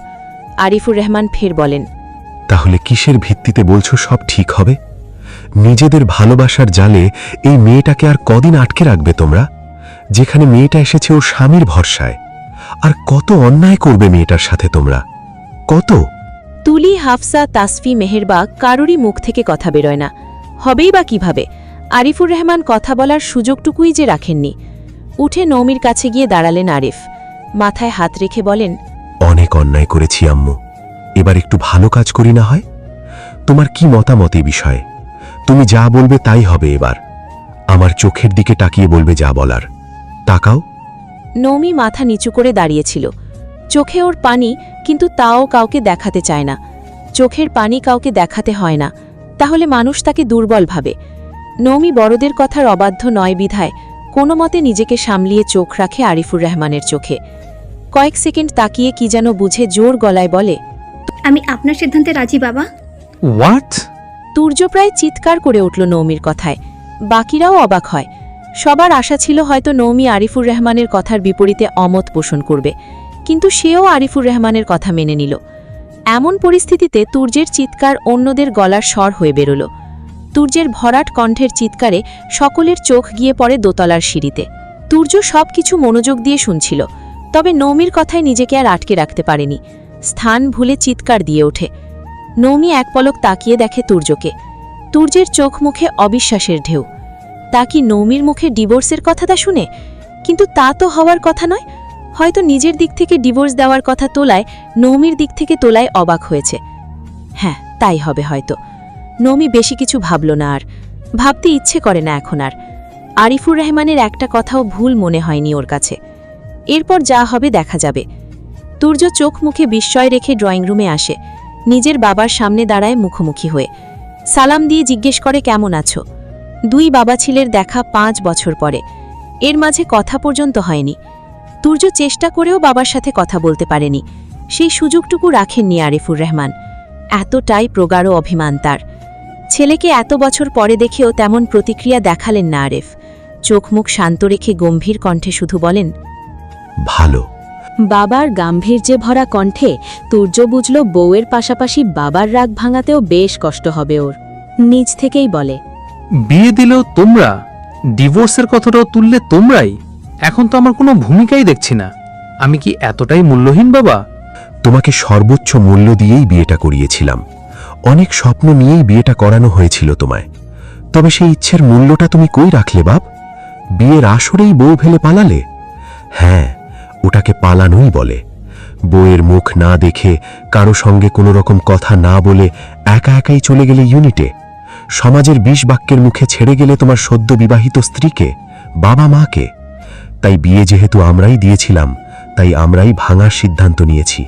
আরিফুর রহমান ফের বলেন,
তাহলে কিসের ভিত্তিতে বলছো সব ঠিক হবে? নিজেদের ভালোবাসার জালে এই মেয়েটাকে আর কদিন আটকে রাখবে তোমরা? যেখানে মেয়েটা এসেছে ওর স্বামীর ভরসায়। আর কত অন্যায় করবে মেয়েটার সাথে তোমরা, কত?
তুলি, হাফসা, তাসফি, মেহেরবা কারোরই মুখ থেকে কথা বেরোয় না। হবেই বা কিভাবে? আরিফুর রহমান কথা বলার সুযোগটুকুই যে রাখেননি। উঠে নৌমির কাছে গিয়ে দাঁড়ালেন আরিফ। মাথায় হাত রেখে বলেন,
অনেক অন্যায় করেছি আম্মু, এবার একটু ভালো কাজ করি না হয়? তোমার কি মতামত এই বিষয়ে? তুমি যা বলবে তাই হবে এবার। আমার চোখের দিকে তাকিয়ে বলবে যা বলার। তাকাও।
নৌমি মাথা নিচু করে দাঁড়িয়েছিল। চোখে ওর পানি, কিন্তু তাও কাউকে দেখাতে চায় না। চোখের পানি কাউকে দেখাতে হয় না, তাহলে মানুষ তাকে দুর্বল ভাবে। নৌমি বড়দের কথার অবাধ্য নয় বিধায় কোনো মতে নিজেকে সামলিয়ে চোখ রাখে আরিফুর রহমানের চোখে। কয়েক সেকেন্ড তাকিয়ে কি যেন বুঝে জোর গলায় বলে,
আমি আপনার সিদ্ধান্তে রাজি বাবা।
হোয়াট?
তুর্য প্রায় চিৎকার করে উঠল নৌমির কথায়। বাকিরাও অবাক হয়। সবার আশা ছিল হয়তো নৌমি আরিফুর রহমানের কথার বিপরীতে অমত পোষণ করবে, কিন্তু সেও আরিফুর রহমানের কথা মেনে নিল। এমন পরিস্থিতিতে তুর্যের চিৎকার অন্যদের গলার স্বর হয়ে বেরোল। তুর্যের ভরাট কণ্ঠের চিৎকারে সকলের চোখ গিয়ে পড়ে দোতলার সিঁড়িতে। তুর্য সবকিছু মনোযোগ দিয়ে শুনছিল, তবে নৌমির কথায় নিজেকে আর আটকে রাখতে পারেনি। স্থান ভুলে চিৎকার দিয়ে ওঠে। নৌমি এক পলক তাকিয়ে দেখে তুর্যকে। তুর্যের চোখ মুখে অবিশ্বাসের ঢেউ। তা কি নৌমির মুখে ডিভোর্সের কথাটা শুনে? কিন্তু তা তো হওয়ার কথা নয়। হয়তো নিজের দিক থেকে ডিভোর্স দেওয়ার কথা তোলায় নৌমির দিক থেকে তোলায় অবাক হয়েছে। হ্যাঁ, তাই হবে হয়তো। নৌমি বেশি কিছু ভাবল না, আর ভাবতে ইচ্ছে করে না এখন আর। আরিফুর রহমানের একটা কথাও ভুল মনে হয়নি ওর কাছে। এরপর যা হবে দেখা যাবে। তুর্য চোখ মুখে বিস্ময় রেখে ড্রয়িং রুমে আসে, নিজের বাবার সামনে দাঁড়ায় মুখোমুখি হয়ে। সালাম দিয়ে জিজ্ঞেস করে, কেমন আছো? দুই বাবা ছেলের দেখা 5 বছর পরে। এর মাঝে কথা পর্যন্ত হয়নি। তুর্য চেষ্টা করেও বাবার সাথে কথা বলতে পারেনি। সেই সুযোগটুকু রাখেননি আরিফুর রহমান। এতটাই প্রগাঢ় অভিমান তার। ছেলেকে এত বছর পরে দেখেও তেমন প্রতিক্রিয়া দেখালেন না আরিফ। চোখ মুখ শান্ত রেখে গম্ভীর কণ্ঠে শুধু বলেন,
ভালো।
বাবার গাম্ভীর্যে ভরা কণ্ঠে তুর্য বুঝল বউয়ের পাশাপাশি বাবার রাগ ভাঙাতেও বেশ কষ্ট হবে ওর। নিজ থেকেই বলে,
বিয়ে দিলেও তোমরা, ডিভোর্সের কথাটাও তুললে তোমরাই। এখন তো আমার কোনো ভূমিকাই দেখছি না। আমি কি এতটাই মূল্যহীন বাবা?
তোমাকে সর্বোচ্চ মূল্য দিয়েই বিয়েটা করিয়েছিলাম। অনেক স্বপ্ন নিয়েই বিয়েটা করানো হয়েছিল তোমায়। তবে সেই ইচ্ছের মূল্যটা তুমি কই রাখলে বাপ? বিয়ের আসরেই বউ ফেলে পালালে। হ্যাঁ, ওটাকে পালানোই বলে। বউয়ের মুখ না দেখে, কারো সঙ্গে কোনো রকম কথা না বলে একা একাই চলে গেলে ইউনিটে। সমাজের 20 বাক্যের মুখে ছেড়ে গেলে তোমার সদ্য বিবাহিত স্ত্রীকে, বাবা মাকে। তাই বিয়ে যেহেতু আমরাই দিয়েছিলাম, তাই আমরাই ভাঙার সিদ্ধান্ত নিয়েছি।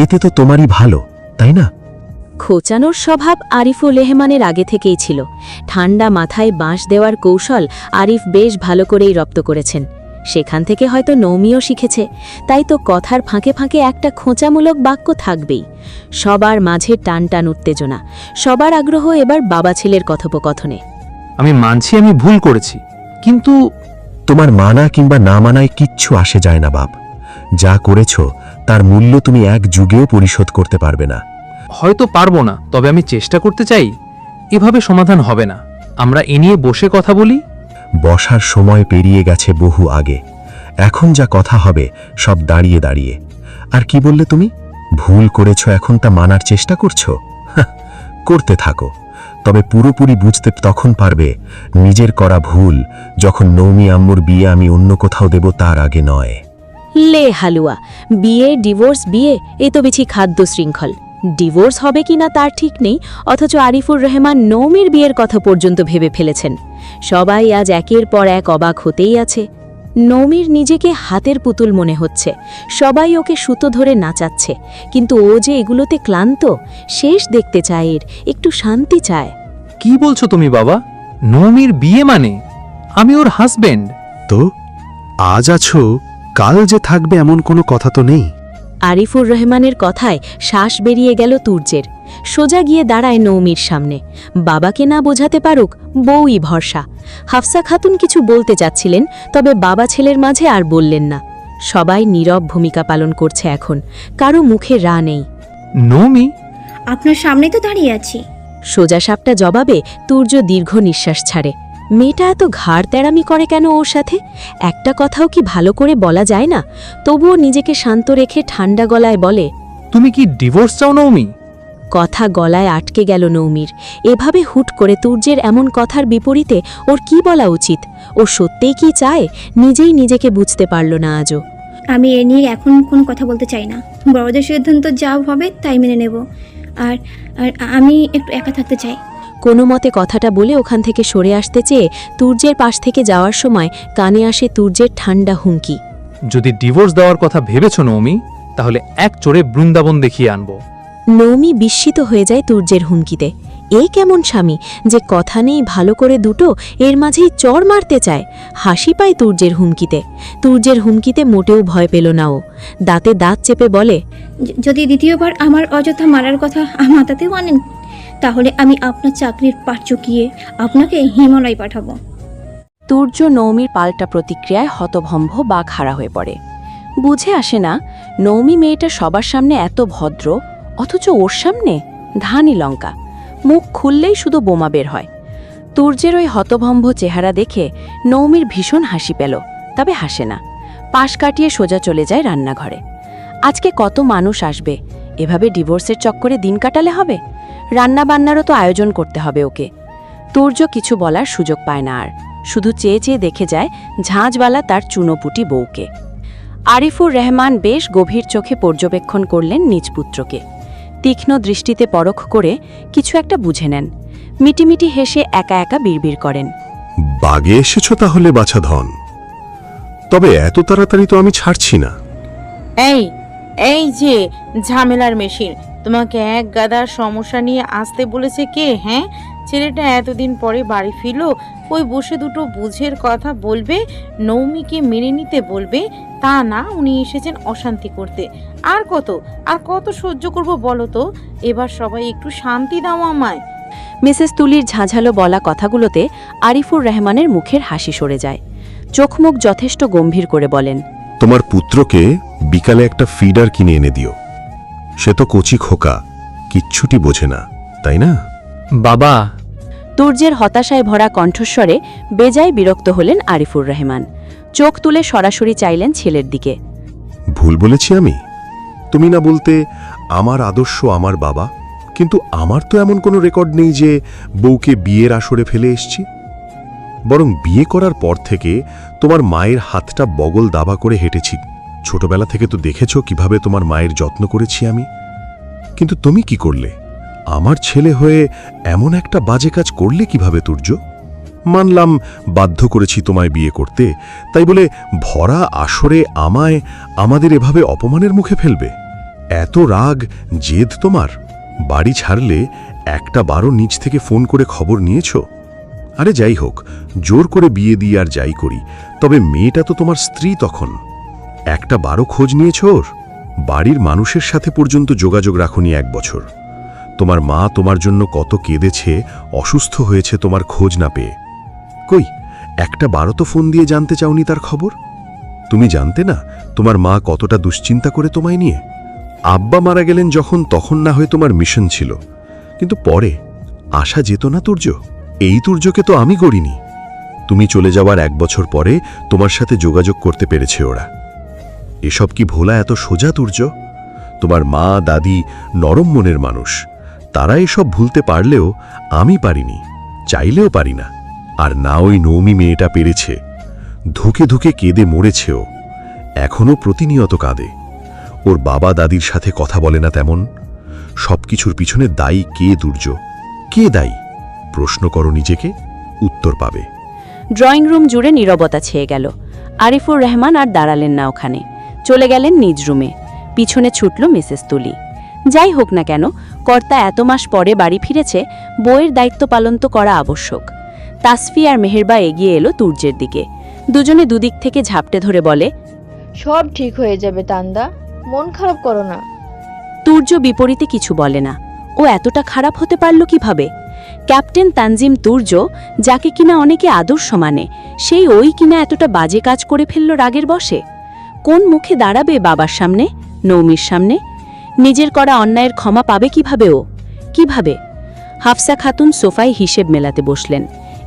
এতে তো তোমারই ভালো, তাই না?
খোঁচানোর স্বভাব আরিফুর রহমানের আগে থেকেই ছিল। ঠান্ডা মাথায় বাঁশ দেওয়ার কৌশল আরিফ বেশ ভালো করেই রপ্ত করেছেন। সেখান থেকে হয়তো নৌমিও শিখেছে। তাই তো কথার ফাঁকে ফাঁকে একটা খোঁচামূলক বাক্য থাকবেই। সবার মাঝে টান টান উত্তেজনা, সবার আগ্রহ এবার বাবা ছেলের কথোপকথনে।
আমি মানছি আমি ভুল করেছি, কিন্তু
তোমার মানা কিংবা না মানায় কিচ্ছু আসে যায় না বাপ। যা করেছ তার মূল্য তুমি এক যুগেও পরিশোধ করতে পারবে না।
হয়তো পারবো না, তবে আমি চেষ্টা করতে চাই। এভাবে সমাধান হবে না। আমরা এ নিয়ে বসে কথা বলি।
বসার সময় পেরিয়ে গেছে বহু আগে। এখন যা কথা হবে সব দাঁড়িয়ে দাঁড়িয়ে। আর কি বললে তুমি? ভুল করেছ, এখন তা মানার চেষ্টা করছো? করতে থাকো, তবে পুরোপুরি বুঝতে তখন পারবে নিজের করা ভুল, যখন নৌমি আম্মুর বিয়ে আমি অন্য কোথাও দেব তার আগে নয়।
লে হালুয়া, বিয়ে ডিভোর্স বিয়ে, এ তো বেশি খাদ্য শৃঙ্খল। ডিভোর্স হবে কিনা তার ঠিক নেই, অথচ আরিফুর রহমান নৌমির বিয়ের কথা পর্যন্ত ভেবে ফেলেছেন। সবাই আজ একের পর এক অবাক হতেই আছে। নৌমির নিজেকে হাতের পুতুল মনে হচ্ছে, সবাই ওকে সুতো ধরে নাচাচ্ছে, কিন্তু ও যে এগুলোতে ক্লান্ত, শেষ দেখতে চায়, এর একটু শান্তি চায়।
কি বলছো তুমি বাবা? নৌমির বিয়ে মানে আমি ওর হাজবেন্ড।
তো আজ আছো, কাল যে থাকবে এমন কোনো কথা তো নেই।
আরিফুর রহমানের কথায় শ্বাস বেরিয়ে গেল তুর্যের। সোজা গিয়ে দাঁড়ায় নৌমির সামনে। বাবাকে না বোঝাতে পারুক, বউই ভরসা। হাফসা খাতুন কিছু বলতে চাচ্ছিলেন, তবে বাবা ছেলের মাঝে আর বললেন না। সবাই নীরব ভূমিকা পালন করছে এখন, কারো মুখে রা নেই।
নৌমি,
আপনার সামনে তো দাঁড়িয়ে আছি।
সোজা সাপটা জবাবে তুর্য দীর্ঘ নিঃশ্বাস ছাড়ে। মেয়েটা এত ঘাড় তেড়ামি করে কেন ওর সাথে? একটা কথাও কি ভালো করে বলা যায় না? তবুও নিজেকে শান্ত রেখে ঠান্ডা গলায় বলে,
তুমি কি ডিভোর্স চাও নৌমি?
কথা গলায় আটকে গেল নৌমির। এভাবে হুট করে তুর্যের এমন কথার বিপরীতে ওর কি বলা উচিত? ও সত্যিই কি চায়? নিজেই নিজেকে বুঝতে পারল না আজও।
আমি এ নিয়ে এখন কোনো কথা বলতে চাই না। বড়দের সিদ্ধান্ত যা হবে তাই মেনে নেব। আর আর আমি একটু একা থাকতে চাই।
কোনো মতে কথাটা বলে ওখান থেকে সরে আসতে চেয়ে তুর্যের পাশ থেকে যাওয়ার সময় কানে আসে তুর্যের ঠান্ডা হুমকি।
যদি ডিভোর্স দেওয়ার কথা ভেবেছ নৌমি, তাহলে এক চড়ে বৃন্দাবন দেখিয়ে আনবো।
নৌমি বিস্মিত হয়ে যায় তুর্যের হুমকিতে। এই কেমন স্বামী যে কথা নেই ভালো করে দুটো, এর মাঝেই চড় মারতে চায়। হাসি পায় তুর্যের হুমকিতে। তুর্যের হুমকিতে মোটেও ভয় পেল না ও। দাঁতে দাঁত চেপে বলে,
যদি দ্বিতীয়বার আমার অযথা মারার কথা মাথাতেও আনেন, তাহলে আমি আপনার চাকরির পাট চুকিয়ে আপনাকে হিমালয় পাঠাবো।
তুর্য নৌমির পাল্টা প্রতিক্রিয়ায় হতভম্ব বা খাড়া হয়ে পড়ে। বুঝে আসে না, নৌমি মেয়েটা সবার সামনে এত ভদ্র, অথচ ওর সামনে ধানি লঙ্কা। মুখ খুললেই শুধু বোমা বের হয়। তুর্যের ওই হতভম্ব চেহারা দেখে নৌমির ভীষণ হাসি পেল, তবে হাসে না। পাশ কাটিয়ে সোজা চলে যায় রান্নাঘরে। আজকে কত মানুষ আসবে, এভাবে ডিভোর্সের চক্করে দিন কাটালে হবে? রান্না বান্নারও তো আয়োজন করতে হবে ওকে। তুর্য কিছু বলার সুযোগ পায় না আর, শুধু চেয়ে চেয়ে দেখে যায় ঝাঁঝবালা তার চুনোপুটি বউকে। আরিফুর রহমান বেশ গভীর চোখে পর্যবেক্ষণ করলেন নিজ পুত্রকে। তীক্ষ্ণ দৃষ্টিতে পরখ করে কিছু একটা বুঝে নেন। মিটিমিটি হেসে একা একা বিড়বিড় করেন,
বাগে এসেছ তাহলে বাছা ধন, তবে এত তাড়াতাড়ি তো আমি ছাড়ছি না।
এই যে ঝামেলার মেশিন, তোমাকে এক গাদার সমস্যা নিয়ে আসতে বলেছে কে? হ্যাঁ, ছেলেটা এতদিন পরে বাড়ি ফিরলো, ওই বসে দুটো বুঝের কথা বলবে, নৌমিকে মেনে নিতে বলবে, তা না উনি এসেছেন অশান্তি করতে। আর কত সহ্য করব বলো তো? এবার সবাই একটু শান্তি দাও আমায়।
মিসেস তুলির ঝাঁঝালো বলা কথাগুলোতে আরিফুর রহমানের মুখের হাসি সরে যায়। চোখ মুখ যথেষ্ট গম্ভীর করে বলেন,
তোমার পুত্রকে বিকালে একটা ফিডার কিনে এনে দিও। সে তো কচি খোকা, কিচ্ছুটি বোঝে না, তাই না?
বাবা।
তুর্যের হতাশায় ভরা কণ্ঠস্বরে বেজায় বিরক্ত হলেন আরিফুর রহমান। চোখ তুলে সরাসরি চাইলেন ছেলের দিকে।
ভুল বলেছি আমি? তুমি না বলতে আমার আদর্শ আমার বাবা, কিন্তু আমার তো এমন কোনো রেকর্ড নেই যে বউকে বিয়ের আসরে ফেলে এসছি। বরং বিয়ে করার পর থেকে তোমার মায়ের হাতটা বগল দাবা করে হেঁটেছি। ছোটবেলা থেকে তো দেখেছো কিভাবে তোমার মায়ের যত্ন করেছি আমি। কিন্তু তুমি কি করলে? আমার ছেলে হয়ে এমন একটা বাজে কাজ করলে কিভাবে তুর্য? মানলাম বাধ্য করেছি তোমায় বিয়ে করতে, তাই বলে ভরা আসরে আমাদের এভাবে অপমানের মুখে ফেলবে? এত রাগ জেদ তোমার? বাড়ি ছাড়লে একটা বারও নিজ থেকে ফোন করে খবর নিয়েছো? আরে যাই হোক, জোর করে বিয়ে দিয়ে আর যাই করি, তবে মেয়েটা তো তোমার স্ত্রী তখন। একটা বারও খোঁজ নিয়েছ ওর? বাড়ির মানুষের সাথে পর্যন্ত যোগাযোগ রাখুনি 1 বছর। তোমার মা তোমার জন্য কত কেঁদেছে, অসুস্থ হয়েছে তোমার খোঁজ না পেয়ে। কই একটা বারও তো ফোন দিয়ে জানতে চাওনি তার খবর? তুমি জানতে না তোমার মা কতটা দুশ্চিন্তা করে তোমায় নিয়ে? আব্বা মারা গেলেন যখন, তখন না হয় তোমার মিশন ছিল, কিন্তু পরে আসা যেত না তুর্য? এই তুর্যকে তো আমি গড়িনি। তুমি চলে যাওয়ার 1 বছর পরে তোমার সাথে যোগাযোগ করতে পেরেছে ওরা। এসব কি ভোলা এত সোজা তুর্য? তোমার মা দাদি নরম মনের মানুষ, তারা এসব ভুলতে পারলেও আমি পারিনি, চাইলেও পারি না। আর না ওই নৌমি মেয়েটা পেরেছে। ধুকে ধুকে কেঁদে মরেছেও, এখনও প্রতিনিয়ত কাঁদে। ওর বাবা দাদির সাথে কথা বলে না তেমন। সবকিছুর পিছনে দায়ী কে তুর্য? কে দায়ী? প্রশ্ন করো নিজেকে, উত্তর পাবে।
ড্রয়িং রুম জুড়ে নীরবতা ছেয়ে গেল। আরিফুর রহমান আর দাঁড়ালেন না ওখানে, চলে গেলেন নিজ রুমে। পিছনে ছুটল মিসেস তুলি। যাই হোক না কেন, কর্তা এত মাস পরে বাড়ি ফিরেছে, বইয়ের দায়িত্ব পালন তো করা আবশ্যক। তাসফি আর মেহেরবা এগিয়ে এলো তুর্যের দিকে। দুজনে দুদিক থেকে ঝাপটে ধরে বলে,
সব ঠিক হয়ে যাবে তান্দা, মন খারাপ করো না।
তুর্য বিপরীতে কিছু বলে না। ও এতটা খারাপ হতে পারল কিভাবে? ক্যাপ্টেন তানজিম তুর্য, যাকে কিনা অনেকে আদর্শ মানে, সেই ওই কিনা এতটা বাজে কাজ করে ফেলল রাগের বশে। কোন মুখে দাঁড়াবে বাবার সামনে, নৌমির সামনে? নিজের করা অন্যায়ের ক্ষমা পাবে কিভাবে ও? কিভাবে? হাফসা খাতুন সোফায় হিসেব মেলাতে বসলেন।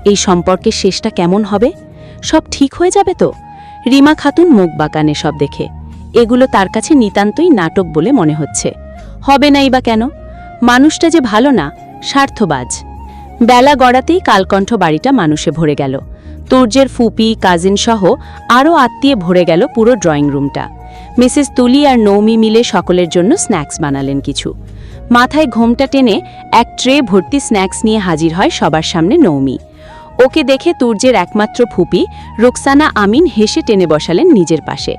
এই সম্পর্কের শেষটা কেমন হবে? সব ঠিক হয়ে যাবে তো? রিমা খাতুন মুখ বাঁকানে সব দেখে। এগুলো তার কাছে নিতান্তই নাটক বলে মনে হচ্ছে। হবে নাই বা কেন? মানুষটা যে ভালো না, স্বার্থবাজ। বেলা গড়াতেই কালকণ্ঠ বাড়িটা মানুষে ভরে গেল। তুর্যের ফুপি, কাজিন সহ আরও আত্মীয় ভরে গেল পুরো ড্রয়িং রুমটা। মিসেস তুলি আর নৌমি মিলে সকলের জন্য স্ন্যাক্স বানালেন কিছু। মাথায় ঘোমটা টেনে এক ট্রে ভর্তি স্ন্যাক্স নিয়ে হাজির হয় সবার সামনে নৌমি। ওকে দেখে তুর্যের একমাত্র ফুপি রুকসানা আমিন হেসে টেনে বসালেন নিজের পাশে।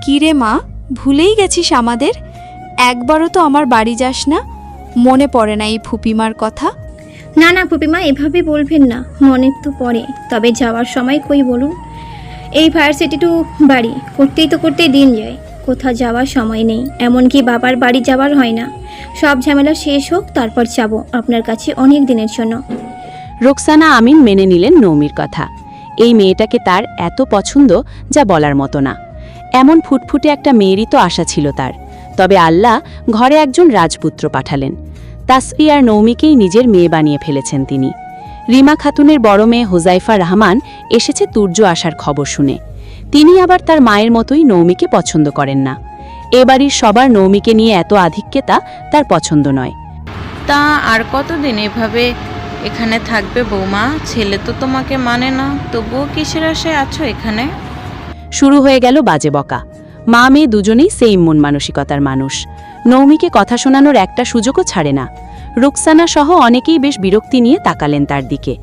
কিরে মা, ভুলেই গেছিস আমাদের? একবারও তো আমার বাড়ি যাস না, মনে পড়ে না এই ফুপিমার কথা?
না না ফুপিমা, এভাবে বলবেন না, মনে তো পড়ে, তবে যাওয়ার সময় কই বলুন। এই ভার্সিটি টু বাড়ি করতেই দিন যায়, কোথাও যাওয়ার সময় নেই, এমনকি বাবার বাড়ি যাওয়ার হয় না। সব ঝামেলা শেষ হোক, তারপর যাব আপনার কাছে অনেক দিনের জন্য।
রুকসানা আমিন মেনে নিলেন নৌমির কথা। এই মেয়েটাকে তার এত পছন্দ যা বলার মতো না। এমন ফুটফুটে একটা মেয়েরই তো আশা ছিল তার। তবে আল্লাহ ঘরে একজন রাজপুত্র পাঠালেন। তাসফি আর নৌমিকেই নিজের মেয়ে বানিয়ে ফেলেছেন তিনি। রিমা খাতুনের বড় মেয়ে হুজাইফা রহমান এসেছে তুর্য আসার খবর শুনে। তিনি আবার তার মায়ের মতোই নৌমিকে পছন্দ করেন না। এ বাড়ির সবার নৌমিকে নিয়ে এত আধিক্যতা তার পছন্দ নয়।
তা আর কতদিন এভাবে এখানে থাকবে বৌমা? ছেলে তো তোমাকে মানে না, তবুও কিসের আশায় আছো এখানে?
শুরু হয়ে গেল বাজে বকা। মা মেয়ে দুজনেই সেইম মন মানসিকতার মানুষ। নৌমিকে কথা শোনানোর একটা সুযোগও ছাড়ে না। রুকসানা সহ অনেকেই বেশ বিরক্তি নিয়ে তাকালেন তার দিকে।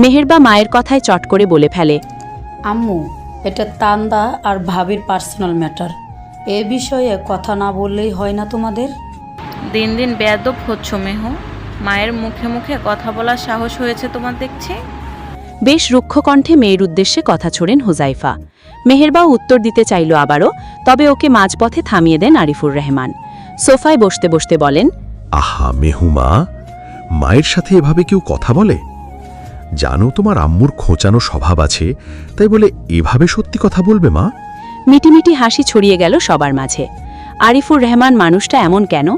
মেহেরবা মায়ের কথায় চট করে বলে ফেলে,
আম্মু, এটা তান্দা আর ভাবির পার্সোনাল ম্যাটার, এ বিষয়ে কথা না বললেই হয় না তোমাদের?
দিন দিন বেয়াদব হচ্ছ মেহু, মায়ের মুখে মুখে কথা বলার সাহস হয়েছে তোমার দেখছি।
বেশ রুক্ষ কণ্ঠে মেয়ের উদ্দেশ্যে কথা ছোড়েন হুজাইফা। মেহেরবাও উত্তর দিতে চাইল আবারও, তবে ওকে মাঝপথে থামিয়ে দেন আরিফুর রহমান। সোফায় বসতে বসতে বলেন,
আহা মেহুমা, মায়ের সাথে এভাবে কেউ কথা বলে? জানো তোমার আম্মুর খোঁচানো স্বভাব আছে, তাই বলে এভাবে সত্যি কথা বলবে মা?
মিটিমিটি হাসি ছড়িয়ে গেল সবার মাঝে। আরিফুর রহমান মানুষটা এমন কেন?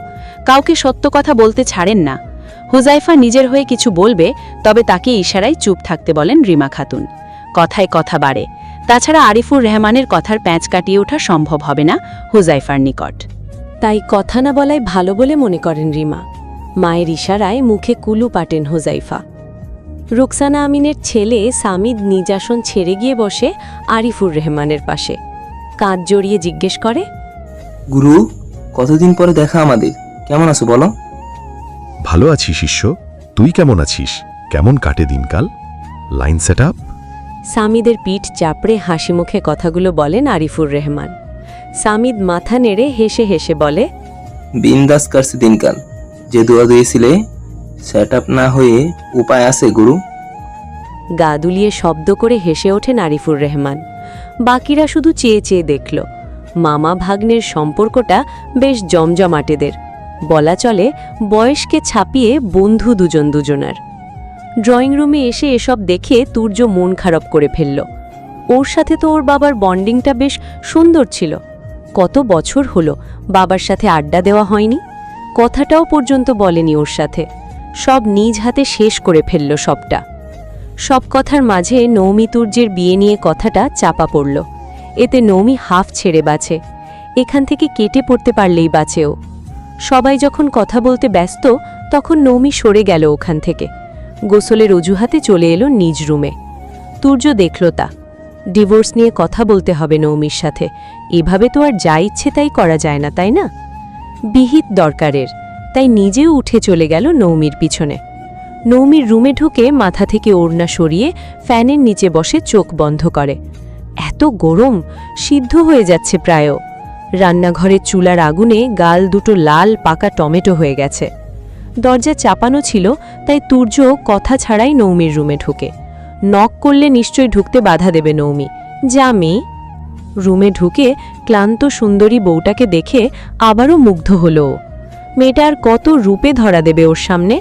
কাউকে সত্য কথা বলতে ছাড়েন না। হুজাইফা নিজের হয়ে কিছু বলবে, তবে তাকে ইশারায় চুপ থাকতে বলেন রিমা খাতুন। কথায় কথা বাড়ে। তাছাড়া আরিফুর রহমানের কথার প্যাঁচ কাটিয়ে ওঠা সম্ভব হবে না হুজাইফার নিকট।
তাই কথা না বলাই ভালো বলে মনে করেন রিমা। মায়ের ইশারায় মুখে কুলু পাটেন হুজাইফা। রুকসানা আমিনের ছেলে সামিদ নিজ আসন ছেড়ে গিয়ে বসে আরিফুর রহমানের পাশে। কাঁধ জড়িয়ে জিজ্ঞেস করে,
গুরু, কতদিন পরে দেখা আমাদের, কেমন আছো বলো?
ভালো আছি শিষ্য, তুই কেমন আছিস? কেমন কাটে দিনকাল? Line set up?
সামিদের পিঠ চাপড়ে হাসি মুখে কথাগুলো বলেন আরিফুর রহমান। সামিদ মাথা নেড়ে হেসে হেসে বলে,
বিন্দাস কাটছে দিনকাল। যে দোয়া দিয়েছিলে সেট আপ না হয়ে উপায় আছে গুরু?
গা দুলিয়ে শব্দ করে হেসে ওঠেন আরিফুর রহমান। বাকিরা শুধু চেয়ে চেয়ে দেখল। মামা ভাগ্নের সম্পর্কটা বেশ জমজমাটেদের, বলা চলে বয়সকে ছাপিয়ে বন্ধু দুজনার। ড্রয়িং রুমে এসে এসব দেখে তুর্য মন খারাপ করে ফেলল। ওর সাথে তো ওর বাবার বন্ডিংটা বেশ সুন্দর ছিল। কত বছর হলো বাবার সাথে আড্ডা দেওয়া হয়নি, কথাটাও পর্যন্ত বলেনি ওর সাথে। সব নিজ হাতে শেষ করে ফেলল সবটা। সব কথার মাঝে নৌমি তুর্যের বিয়ে নিয়ে কথাটা চাপা পড়ল। এতে নৌমি হাফ ছেড়ে বাঁচে, এখান থেকে কেটে পড়তে পারলেই বাঁচেও। সবাই যখন কথা বলতে ব্যস্ত, তখন নৌমি সরে গেল ওখান থেকে। গোসলের অজুহাতে চলে এলো নিজ রুমে। তুর্য দেখল তা। ডিভোর্স নিয়ে কথা বলতে হবে নৌমির সাথে, এভাবে তো আর যা ইচ্ছে তাই করা যায় না, তাই না? বিহিত দরকারের, তাই নিজেও উঠে চলে গেল নৌমির পিছনে। নৌমির রুমে ঢুকে মাথা থেকে ওড়না সরিয়ে ফ্যানের নিচে বসে চোখ বন্ধ করে। এত
এত গরম, সিদ্ধ হয়ে যাচ্ছে প্রায়। রান্নাঘরের চুলার আগুনে গাল দুটো লাল পাকা টমেটো হয়ে গেছে। দরজা চাপানো ছিল, তাই তুর্য কথা ছাড়াই নৌমির রুমে ঢুকে। নক করলে নিশ্চয়ই ঢুকতে বাধা দেবে নৌমি। যা মেয়ে। রুমে ঢুকে ক্লান্ত সুন্দরী বউটাকে দেখে আবারও মুগ্ধ হলো। মেয়েটার কত রূপে ধরা দেবে ওর সামনে।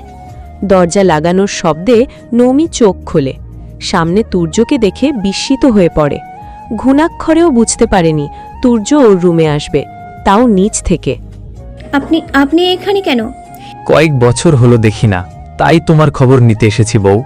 দরজা লাগানোর শব্দে নৌমি চোখ খোলে। সামনে তুর্যকে দেখে বিস্মিত হয়ে পড়ে। ঘুণাক্ষরেও বুঝতে পারেনি তুর্য ওর রুমে আসবে, তাও নিচ থেকে।
আপনি এখানে কেন?
কয়েক বছর হলো দেখি না, তাই তোমার খবর নিতে এসেছি বউ।